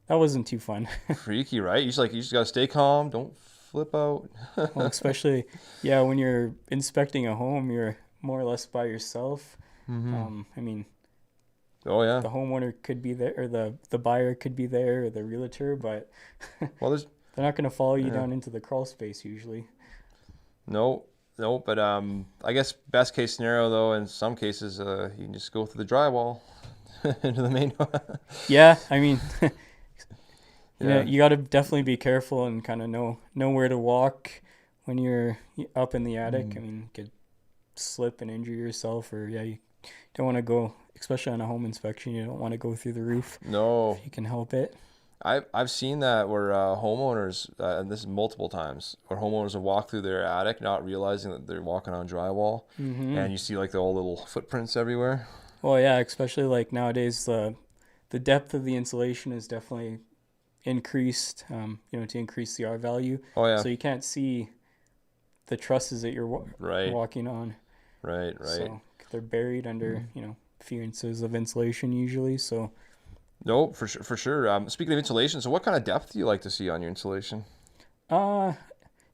Speaker 2: wasn't too fun.
Speaker 1: Freaky, right? You just gotta stay calm, don't flip out.
Speaker 2: Well, especially when you're inspecting a home, you're more or less by yourself. I mean,
Speaker 1: Oh yeah.
Speaker 2: the homeowner could be there, or the buyer could be there, or the realtor, but
Speaker 1: Well, there's
Speaker 2: they're not going to follow you
Speaker 1: Yeah.
Speaker 2: down into the crawl space usually.
Speaker 1: no, but I guess best case scenario though, in some cases, you can just go through the drywall into the main.
Speaker 2: Yeah, I mean,
Speaker 1: Yeah.
Speaker 2: you got to definitely be careful and kind of know where to walk when you're up in the attic. I mean, you could slip and injure yourself, or you don't want to go, especially on a home inspection. You don't want to go through the roof
Speaker 1: No,
Speaker 2: if you can help it.
Speaker 1: I've seen that where homeowners, and this is multiple times, where homeowners will walk through their attic not realizing that they're walking on drywall, and you see like the old little footprints everywhere.
Speaker 2: Well, yeah, especially like nowadays, the depth of the insulation is definitely increased. To increase the R value,
Speaker 1: Oh yeah,
Speaker 2: so you can't see the trusses that you're
Speaker 1: right,
Speaker 2: walking on.
Speaker 1: right, right.
Speaker 2: So they're buried under a few inches of insulation usually. So
Speaker 1: No, for sure, for sure. Speaking of insulation, so what kind of depth do you like to see on your insulation?
Speaker 2: uh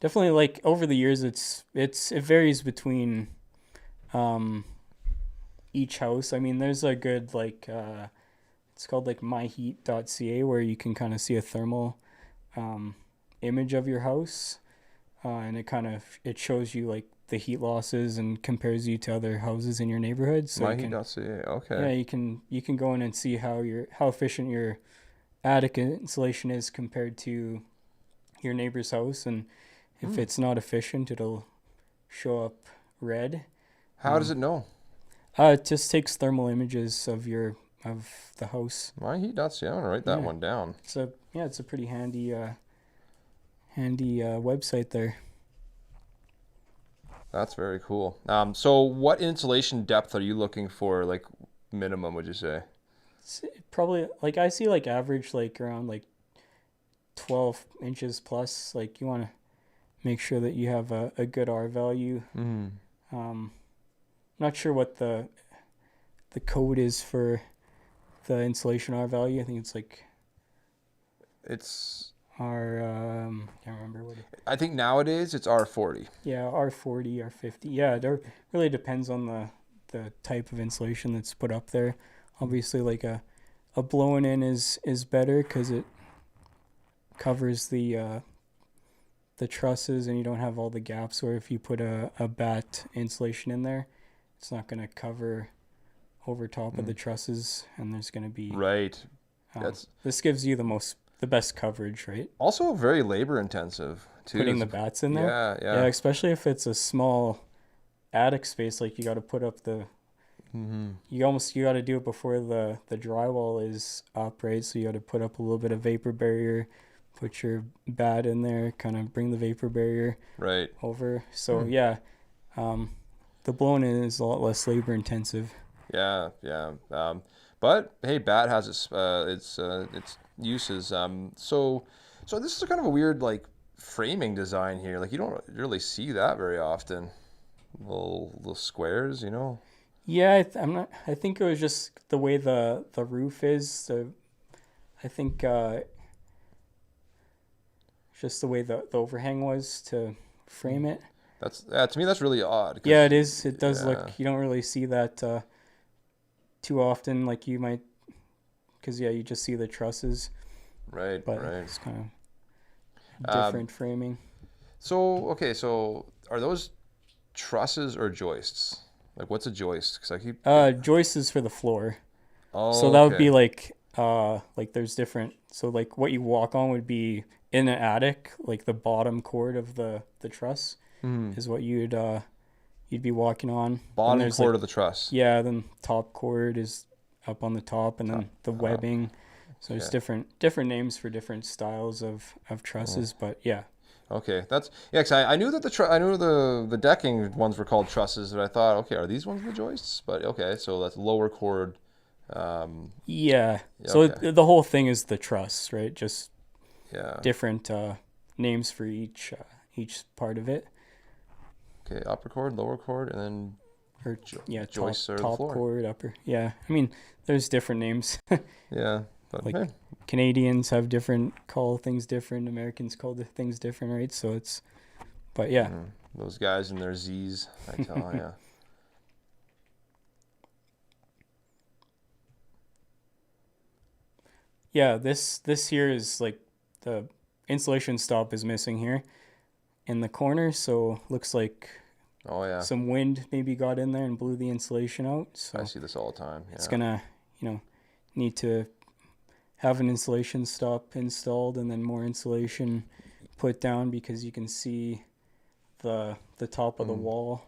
Speaker 2: definitely like over the years, it varies between um each house. I mean, there's a good like it's called like myheat.ca where you can kind of see a thermal um, image of your house, and it shows you like the heat losses and compares you to other houses in your neighborhood. So you can
Speaker 1: Myheat.ca. Okay.
Speaker 2: yeah you can go in and see how efficient your attic insulation is compared to your neighbor's house, and if it's not efficient, it'll show up red.
Speaker 1: How does it know?
Speaker 2: It just takes thermal images of the house.
Speaker 1: Myheat.ca. I'm gonna write that
Speaker 2: Yeah.
Speaker 1: one down.
Speaker 2: It's a pretty handy website there.
Speaker 1: That's very cool. So what insulation depth are you looking for? Like minimum, would you say?
Speaker 2: It's probably like I see like average like around like 12 inches plus. Like you want to make sure that you have a good R value.
Speaker 1: Mm.
Speaker 2: Um, Not sure what the code is for the insulation R value. I think it's like
Speaker 1: It's.
Speaker 2: R. Can't remember what.
Speaker 1: I think nowadays it's R40.
Speaker 2: Yeah, R40, R50. Yeah, it really depends on the type of insulation that's put up there. Obviously, like a blown in is better because it covers the trusses and you don't have all the gaps. Or if you put a batt insulation in there, it's not going to cover over top of the trusses, and there's going to be
Speaker 1: Right.
Speaker 2: this gives you the best coverage, right?
Speaker 1: Also very labor intensive too.
Speaker 2: Putting the batts in there.
Speaker 1: Yeah,
Speaker 2: Yeah,
Speaker 1: yeah.
Speaker 2: especially if it's a small attic space, like you got to put up you got to do it before the drywall is up, right? So you got to put up a little bit of vapor barrier, put your bat in there, kind of bring the vapor barrier
Speaker 1: Right.
Speaker 2: over. So yeah, the blown in is a lot less labor intensive.
Speaker 1: Yeah, yeah. But hey, bat has its uses. So this is kind of a weird like framing design here. Like you don't really see that very often. Little squares, you know.
Speaker 2: Yeah, I'm not. I think it was just the way the roof is. So I think just the way the overhang was to frame it.
Speaker 1: To me that's really odd.
Speaker 2: Yeah, it is. It does
Speaker 1: yeah.
Speaker 2: look. You don't really see that too often. Like you might, because yeah, you just see the trusses,
Speaker 1: Right,
Speaker 2: but
Speaker 1: right.
Speaker 2: it's kind of different framing.
Speaker 1: So okay, so are those trusses or joists? Like what's a joist? Because I keep.
Speaker 2: Joist is for the floor.
Speaker 1: Oh,
Speaker 2: So that would
Speaker 1: okay.
Speaker 2: be like there's different. So like what you walk on would be in an attic, like the bottom cord of the truss is what you'd be walking on.
Speaker 1: Bottom
Speaker 2: there's
Speaker 1: cord
Speaker 2: like,
Speaker 1: of the truss.
Speaker 2: yeah, then top cord is up on the top, and then the webbing. So there's different names for different styles of trusses, but yeah.
Speaker 1: Okay, that's yeah. Cause I knew that I knew the decking ones were called trusses, but I thought, okay, are these ones the joists? But okay, so that's lower cord.
Speaker 2: Yeah. So
Speaker 1: okay.
Speaker 2: the whole thing is the truss, right? Just
Speaker 1: Yeah.
Speaker 2: different names for each part of it.
Speaker 1: Okay, upper cord, lower cord, and then
Speaker 2: Or yeah,
Speaker 1: joists are the
Speaker 2: top
Speaker 1: floor.
Speaker 2: cord, upper. Yeah, I mean, there's different names.
Speaker 1: Yeah, but
Speaker 2: Like
Speaker 1: hey,
Speaker 2: Canadians have call things different. Americans call the things different, right? So it's, but yeah,
Speaker 1: those guys and their Z's, I tell ya.
Speaker 2: yeah. This here is like the insulation stop is missing here in the corner, so looks like
Speaker 1: Oh yeah,
Speaker 2: some wind maybe got in there and blew the insulation out. So
Speaker 1: I see this all the time. Yeah.
Speaker 2: it's gonna, need to have an insulation stop installed and then more insulation put down because you can see the top of the wall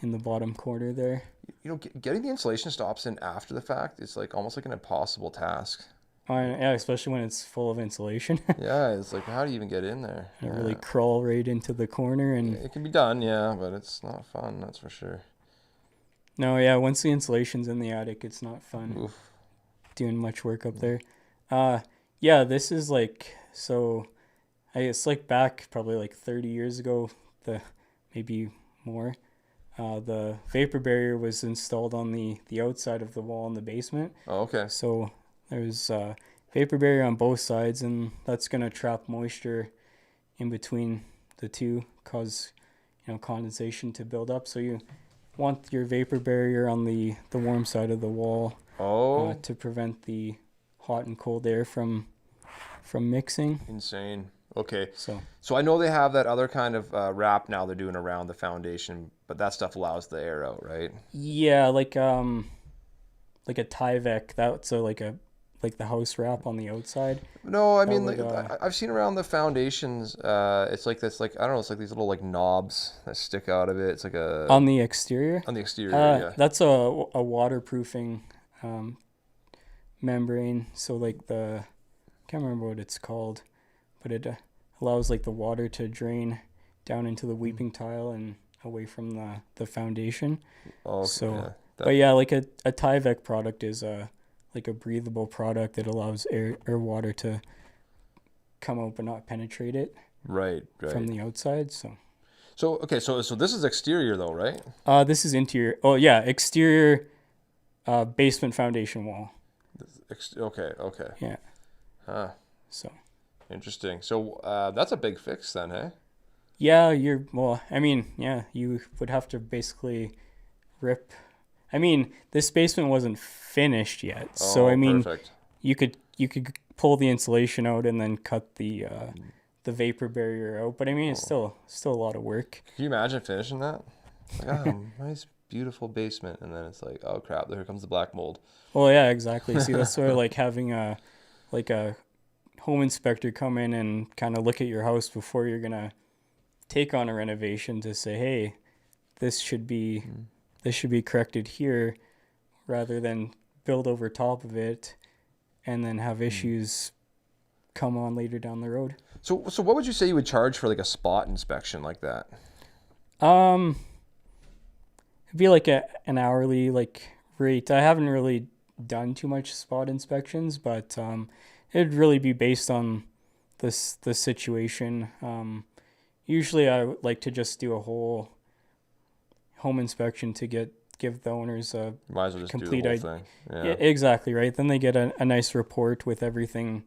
Speaker 2: in the bottom corner there.
Speaker 1: You know, getting the insulation stops in after the fact is like almost like an impossible task.
Speaker 2: Yeah, especially when it's full of insulation.
Speaker 1: Yeah, it's like how do you even get in there?
Speaker 2: And really crawl right into the corner, and
Speaker 1: It can be done, yeah, but it's not fun, that's for sure.
Speaker 2: No, yeah, once the insulation's in the attic, it's not fun
Speaker 1: Oof.
Speaker 2: doing much work up there. Uh, yeah, this is like, so I guess like back probably like 30 years ago, the maybe more. The vapor barrier was installed on the outside of the wall in the basement.
Speaker 1: Oh, okay.
Speaker 2: So there's vapor barrier on both sides, and that's gonna trap moisture in between the two, cause condensation to build up. So you want your vapor barrier on the warm side of the wall
Speaker 1: Oh,
Speaker 2: to prevent the hot and cold air from mixing.
Speaker 1: insane. Okay.
Speaker 2: So
Speaker 1: So I know they have that other kind of wrap now they're doing around the foundation, but that stuff allows the air out, right?
Speaker 2: yeah, like a Tyvek, that's like the house wrap on the outside.
Speaker 1: No, I
Speaker 2: That
Speaker 1: mean,
Speaker 2: would
Speaker 1: like, I've seen around the foundations, it's like this, like, I don't know, it's like these little, like, knobs that stick out of it. It's like
Speaker 2: on the exterior.
Speaker 1: on the exterior, yeah.
Speaker 2: That's a waterproofing membrane. So like can't remember what it's called, but it allows like the water to drain down into the weeping tile and away from the foundation.
Speaker 1: Oh, okay,
Speaker 2: So,
Speaker 1: yeah.
Speaker 2: but yeah, like a Tyvek product is like a breathable product that allows air or water to come out but not penetrate it
Speaker 1: Right,
Speaker 2: from
Speaker 1: right.
Speaker 2: the outside. So,
Speaker 1: Okay, so this is exterior though, right?
Speaker 2: this is interior. Oh yeah, exterior basement foundation wall.
Speaker 1: Okay, okay.
Speaker 2: Yeah.
Speaker 1: Huh,
Speaker 2: So.
Speaker 1: interesting. So that's a big fix then, hey?
Speaker 2: Yeah, well, I mean, yeah, you would have to basically rip. I mean, this basement wasn't finished yet. So
Speaker 1: Oh,
Speaker 2: I mean,
Speaker 1: perfect.
Speaker 2: you could pull the insulation out and then cut the vapor barrier out, but I mean, it's still a lot of work.
Speaker 1: Can you imagine finishing that? Like, nice, beautiful basement, and then it's like, oh crap, there comes the black mold.
Speaker 2: Well, yeah, exactly. See, that's sort of like having a home inspector come in and kind of look at your house before you're gonna take on a renovation to say, hey, this should be corrected here, rather than build over top of it and then have issues come on later down the road.
Speaker 1: So what would you say you would charge for like a spot inspection like that?
Speaker 2: It'd be like an hourly like rate. I haven't really done too much spot inspections, but it'd really be based on the situation. Usually I would like to just do a whole home inspection to give the owners a
Speaker 1: Might as well just
Speaker 2: complete
Speaker 1: do the whole thing.
Speaker 2: yeah,
Speaker 1: Yeah.
Speaker 2: exactly right. Then they get a nice report with everything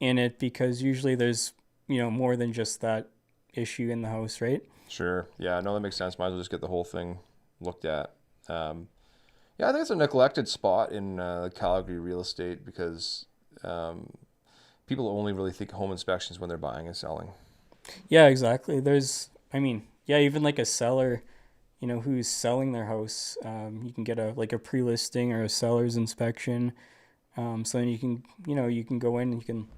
Speaker 2: in it, because usually there's more than just that issue in the house, right?
Speaker 1: Sure. Yeah, no, that makes sense. Might as well just get the whole thing looked at. Yeah, I think it's a neglected spot in Calgary real estate because people only really think home inspections when they're buying and selling.
Speaker 2: Yeah, exactly. I mean, yeah, even like a seller, who's selling their house, you can get a pre-listing or a seller's inspection. So then you can go in and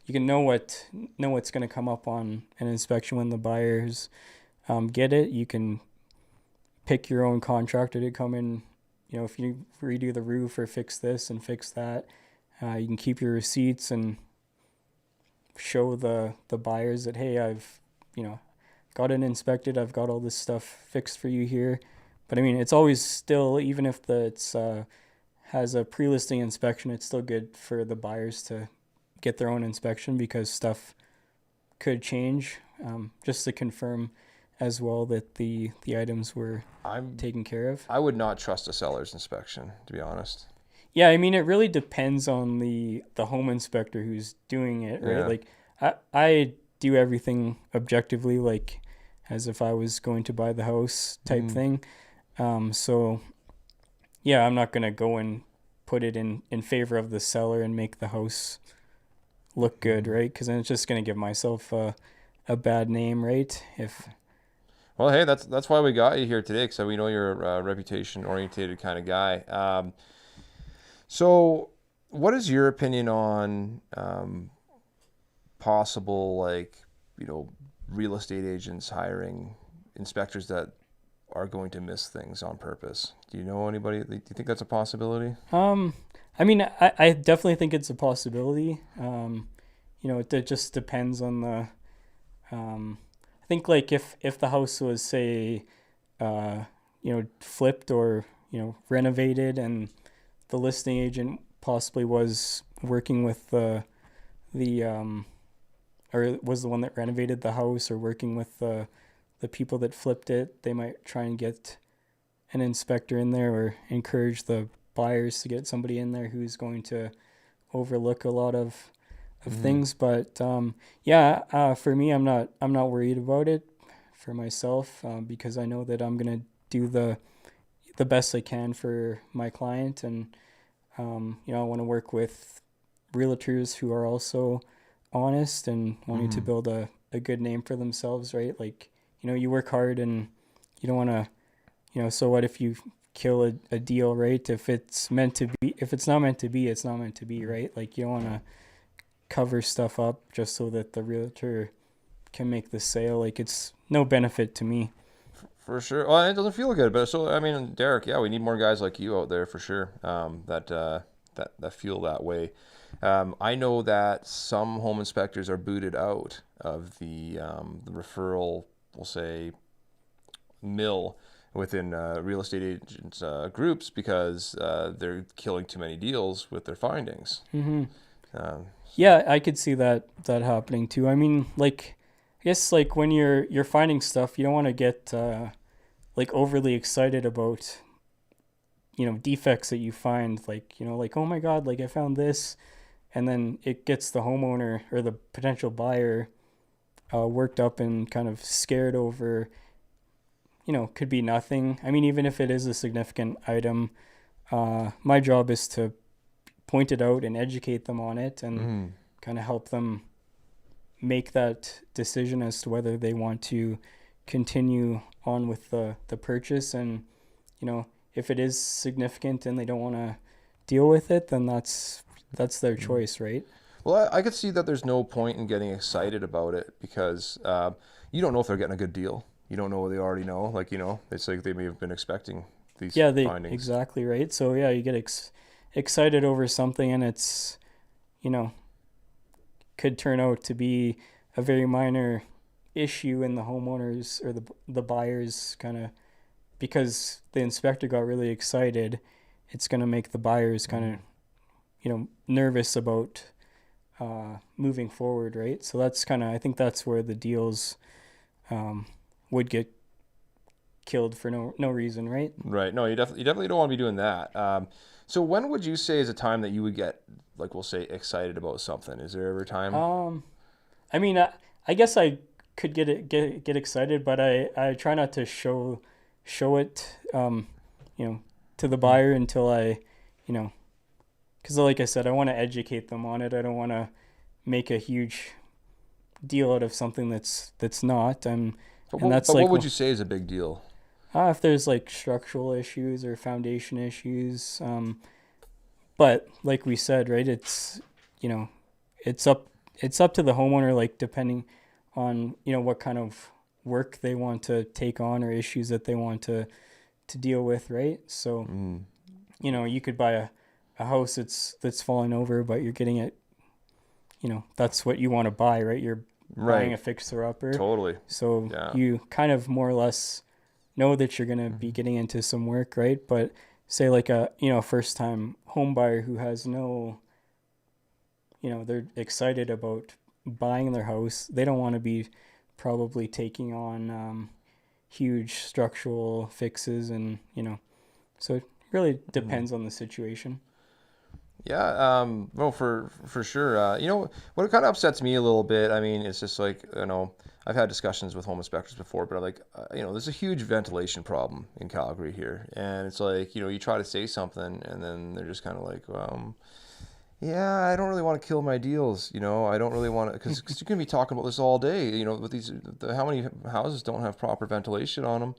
Speaker 2: you can know what's going to come up on an inspection when the buyers get it. You can pick your own contractor to come in. If you redo the roof or fix this and fix that, you can keep your receipts and show the buyers that, hey, I've got it inspected, I've got all this stuff fixed for you here. But I mean, it's always still, even if it's has a pre-listing inspection, it's still good for the buyers to get their own inspection, because stuff could change, just to confirm as well that the items were taken care of.
Speaker 1: I would not trust a seller's inspection, to be honest.
Speaker 2: Yeah, I mean, it really depends on the home inspector who's doing it, right?
Speaker 1: Yeah.
Speaker 2: Like I do everything objectively, like as if I was going to buy the house type thing. So yeah, I'm not gonna go and put it in favor of the seller and make the house look good, right? Because then it's just gonna give myself a bad name, right?
Speaker 1: Well, hey, that's why we got you here today, because we know you're a reputation-oriented kind of guy. So what is your opinion on possible, like, real estate agents hiring inspectors that are going to miss things on purpose? Do you know anybody? Do you think that's a possibility?
Speaker 2: I mean, I definitely think it's a possibility. It just depends on the. I think like if the house was, say, flipped or renovated, and the listing agent possibly was working with the or was the one that renovated the house, or working with the people that flipped it. They might try and get an inspector in there, or encourage the buyers to get somebody in there who's going to overlook a lot of things. But for me, I'm not worried about it for myself, because I know that I'm gonna do the best I can for my client. And I want to work with realtors who are also honest and wanting to build a good name for themselves, right? Like, you work hard, and you don't want to, so what if you kill a deal, right? If it's not meant to be, it's not meant to be, right? Like, you don't want to cover stuff up just so that the realtor can make the sale. Like, it's no benefit to me.
Speaker 1: For sure. Well, and it doesn't feel good, but so I mean, Darrick, yeah, we need more guys like you out there for sure. That feel that way. I know that some home inspectors are booted out of the referral, we'll say, mill within real estate agents groups, because they're killing too many deals with their findings.
Speaker 2: Mm-hmm.
Speaker 1: Um,
Speaker 2: Yeah, I could see that happening too. I mean, like, I guess, like, when you're finding stuff, you don't want to get like overly excited about defects that you find, like, like, oh my God, like, I found this, and then it gets the homeowner or the potential buyer worked up and kind of scared over, could be nothing. I mean, even if it is a significant item, my job is to point it out and educate them on it, and kind of help them make that decision as to whether they want to continue on with the purchase. And if it is significant and they don't want to deal with it, then that's their choice, right?
Speaker 1: Well, I could see that there's no point in getting excited about it, because you don't know if they're getting a good deal. You don't know what they already know. Like, it's like they may have been expecting these findings.
Speaker 2: Exactly, right? So yeah, you get excited over something, and it's, could turn out to be a very minor issue in the homeowners or the buyers, kind of, because the inspector got really excited. It's going to make the buyers kind of nervous about moving forward, right? So that's kind of, I think that's where the deals would get killed for no reason, right?
Speaker 1: Right. No, you definitely don't want to be doing that. So when would you say is a time that you would get, like, we'll say, excited about something? Is there ever a time?
Speaker 2: I mean, I guess I could get excited, but I try not to show it, to the buyer until I, because like I said, I want to educate them on it. I don't want to make a huge deal out of something that's not. And that's
Speaker 1: but
Speaker 2: like,
Speaker 1: what would you say is a big deal?
Speaker 2: if there's like structural issues or foundation issues, but like we said, right, it's it's up to the homeowner, like, depending on what kind of work they want to take on, or issues that they want to deal with, right? So you could buy a house that's falling over, but you're getting it, that's what you want to buy, right? You're buying a fixer-upper.
Speaker 1: Totally.
Speaker 2: So you kind of more or less know that you're going to be getting into some work, right? But say like a first-time home buyer who has no, they're excited about buying their house. They don't want to be probably taking on huge structural fixes, and so it really depends on the situation.
Speaker 1: Yeah, well, for sure. What kind of upsets me a little bit, I mean, it's just like, I've had discussions with home inspectors before, but I'm like, there's a huge ventilation problem in Calgary here. And it's like, you try to say something, and then they're just kind of like, yeah, I don't really want to kill my deals. I don't really want to, because you're going to be talking about this all day, with how many houses don't have proper ventilation on them.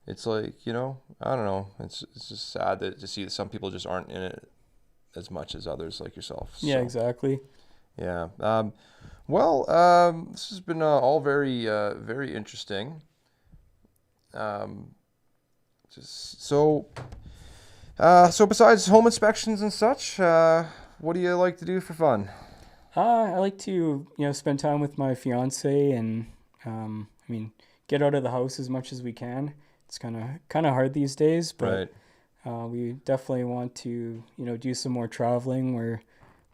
Speaker 1: It's like, I don't know. It's just sad to see that some people just aren't in it as much as others like yourself.
Speaker 2: Yeah,
Speaker 1: so,
Speaker 2: exactly.
Speaker 1: Yeah. This has been all very, very interesting. So besides home inspections and such, what do you like to do for fun?
Speaker 2: I like to, spend time with my fiance, and get out of the house as much as we can. It's kind of hard these days, but
Speaker 1: Right.
Speaker 2: We definitely want to, do some more traveling. We're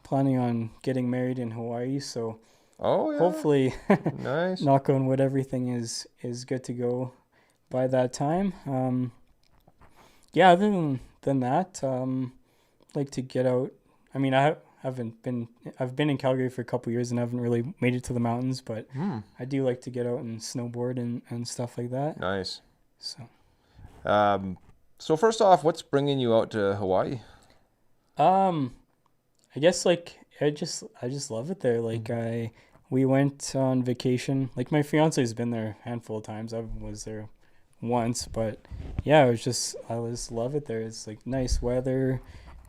Speaker 2: planning on getting married in Hawaii, so
Speaker 1: Oh yeah,
Speaker 2: hopefully,
Speaker 1: nice.
Speaker 2: knock on wood, everything is good to go by that time. Yeah, other than that, like to get out. I mean, I've been in Calgary for a couple years and haven't really made it to the mountains, but
Speaker 1: Hmm,
Speaker 2: I do like to get out and snowboard and stuff like that.
Speaker 1: nice.
Speaker 2: So,
Speaker 1: Um, so first off, what's bringing you out to Hawaii?
Speaker 2: um, I guess like I just love it there. Like
Speaker 1: Mhm.
Speaker 2: we went on vacation. Like my fiance's been there a handful of times. I was there once, but yeah, I just love it there. It's like nice weather,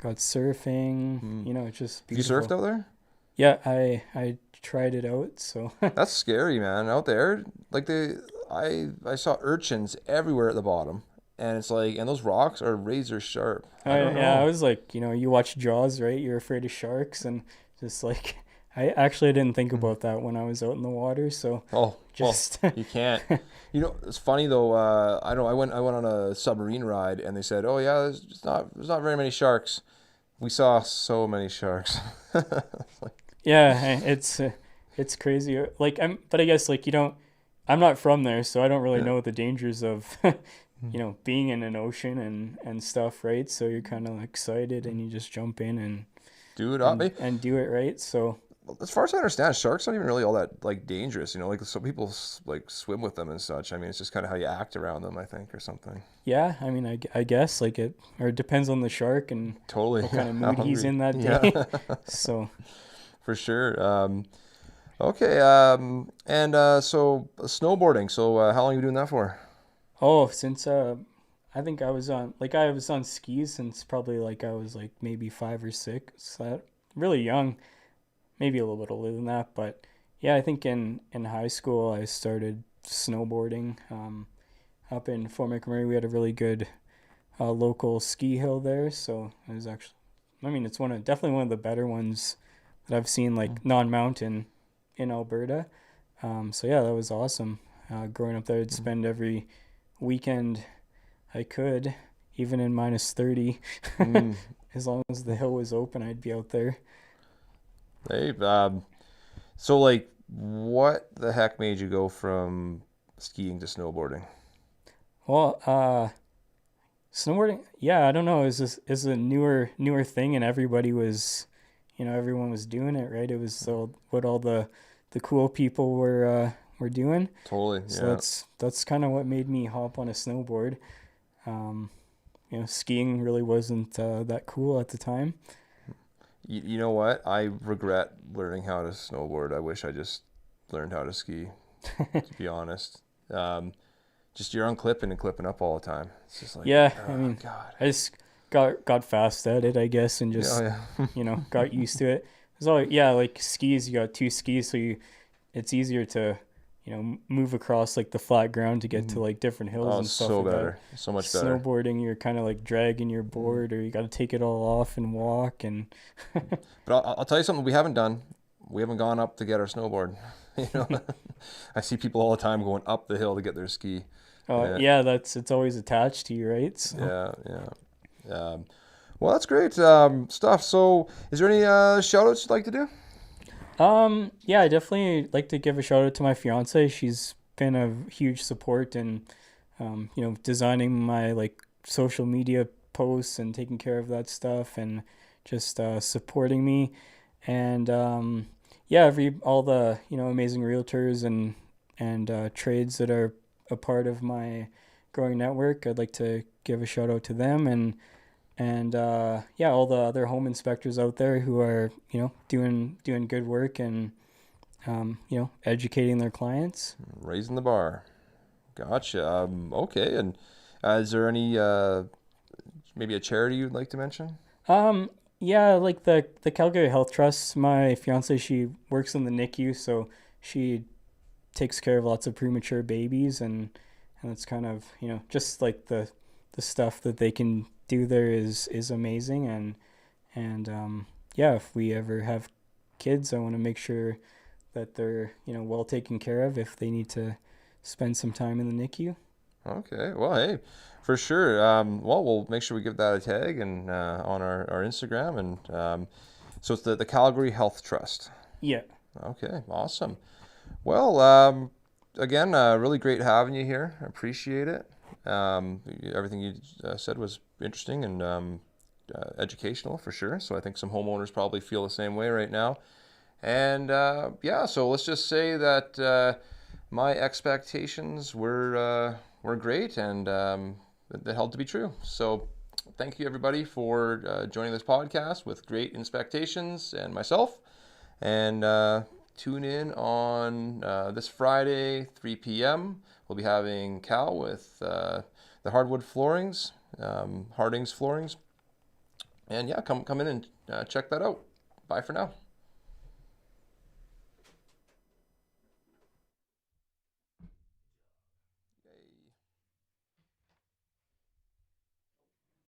Speaker 2: got surfing,
Speaker 1: Hmm.
Speaker 2: it's just
Speaker 1: Have you surfed
Speaker 2: beautiful.
Speaker 1: out there?
Speaker 2: Yeah, I tried it out, so
Speaker 1: That's scary, man. Out there, like I saw urchins everywhere at the bottom, and it's like, and those rocks are razor sharp. I don't
Speaker 2: yeah, I
Speaker 1: know.
Speaker 2: was like, you watch Jaws, right? You're afraid of sharks and just like I actually didn't think
Speaker 1: Mhm.
Speaker 2: about that when I was out in the water, so
Speaker 1: Oh, well,
Speaker 2: just
Speaker 1: you can't. You know, it's funny though. I know I went on a submarine ride, and they said, "Oh yeah, there's not very many sharks." We saw so many sharks. It's like,
Speaker 2: yeah, it's crazy. Like but I guess like I'm not from there, so I don't really
Speaker 1: yeah.
Speaker 2: know the dangers of
Speaker 1: Mm.
Speaker 2: being in an ocean and stuff, right? So you're kind of excited and you just jump in
Speaker 1: Do it up.
Speaker 2: and do it, right? So
Speaker 1: As far as I understand, sharks aren't even really all that like dangerous. You know, like some people like swim with them and such. I mean, it's just kind of how you act around them, I think, or something.
Speaker 2: yeah, I mean, I guess like it depends on the shark and
Speaker 1: Totally.
Speaker 2: what kind of
Speaker 1: How
Speaker 2: mood he's
Speaker 1: hungry?
Speaker 2: in that
Speaker 1: Yeah,
Speaker 2: day. So,
Speaker 1: for sure. Okay. And so snowboarding. So how long you doing that for?
Speaker 2: oh, since I think I was on skis since probably like I was like maybe 5 or 6. So really young, maybe a little bit older than that, but yeah, I think in high school I started snowboarding. Up in Fort McMurray, we had a really good local ski hill there, so it was actually, I mean, it's definitely one of the better ones that I've seen like non-mountain in Alberta. So yeah, that was awesome. Growing up there, I'd
Speaker 1: Mhm.
Speaker 2: spend every weekend I could, even in minus 30,
Speaker 1: Mm.
Speaker 2: as long as the hill was open, I'd be out there.
Speaker 1: Hey. So like, what the heck made you go from skiing to snowboarding?
Speaker 2: Well, snowboarding, yeah, I don't know, is a newer thing, and everyone was doing it, right? It was what all the cool people were doing.
Speaker 1: Totally.
Speaker 2: So
Speaker 1: Yeah.
Speaker 2: that's kind of what made me hop on a snowboard. Um, skiing really wasn't that cool at the time.
Speaker 1: You know what? I regret learning how to snowboard. I wish I just learned how to ski, to be honest. Um, just you're unclipping and clipping up all the time. It's just like,
Speaker 2: Yeah, I
Speaker 1: oh
Speaker 2: mean,
Speaker 1: God.
Speaker 2: I just got fast at it, I guess, and
Speaker 1: Yeah,
Speaker 2: just
Speaker 1: yeah.
Speaker 2: got used to it. It's all yeah, like skis. You got two skis, so it's easier to move across like the flat ground to get to
Speaker 1: Mhm.
Speaker 2: like different hills
Speaker 1: Oh,
Speaker 2: and stuff
Speaker 1: so
Speaker 2: like that.
Speaker 1: better. So much better.
Speaker 2: Snowboarding, you're kind of like dragging your
Speaker 1: Mhm.
Speaker 2: board, or you got to take it all off and walk. And
Speaker 1: But I'll tell you something we haven't done. We haven't gone up to get our snowboard. You know, I see people all the time going up the hill to get their ski. Yeah,
Speaker 2: yeah, it's always attached to you, right? So
Speaker 1: yeah, yeah. Well, that's great stuff. So, is there any shout outs you'd like to do?
Speaker 2: yeah, I definitely like to give a shout out to my fiance. She's been a huge support in designing my like social media posts and taking care of that stuff and just supporting me. And yeah, every all the amazing realtors and trades that are a part of my growing network, I'd like to give a shout out to them and yeah, all the other home inspectors out there who are doing good work and educating their clients.
Speaker 1: Raising the bar. Gotcha. Okay. And is there any maybe a charity you'd like to mention?
Speaker 2: Um, yeah, like the Calgary Health Trust. My fiance, she works in the NICU, so she takes care of lots of premature babies, and it's kind of just like the stuff that they can do there is amazing, and yeah, if we ever have kids, I want to make sure that they're well taken care of if they need to spend some time in the NICU.
Speaker 1: Okay. Well, hey, for sure. Well, we'll make sure we give that a tag and on our Instagram. And so it's the Calgary Health Trust.
Speaker 2: Yeah.
Speaker 1: Okay. Awesome. Well, again, really great having you here. I appreciate it. Everything you said was interesting and educational for sure. So I think some homeowners probably feel the same way right now. And yeah, so let's just say that my expectations were great and they held to be true. So thank you everybody for joining this podcast with Great Inspectations and myself. And tune in on this Friday, 3 p.m. We'll be having Cal with the hardwood floorings, Harding's floorings. And yeah, come in and check that out. Bye for now.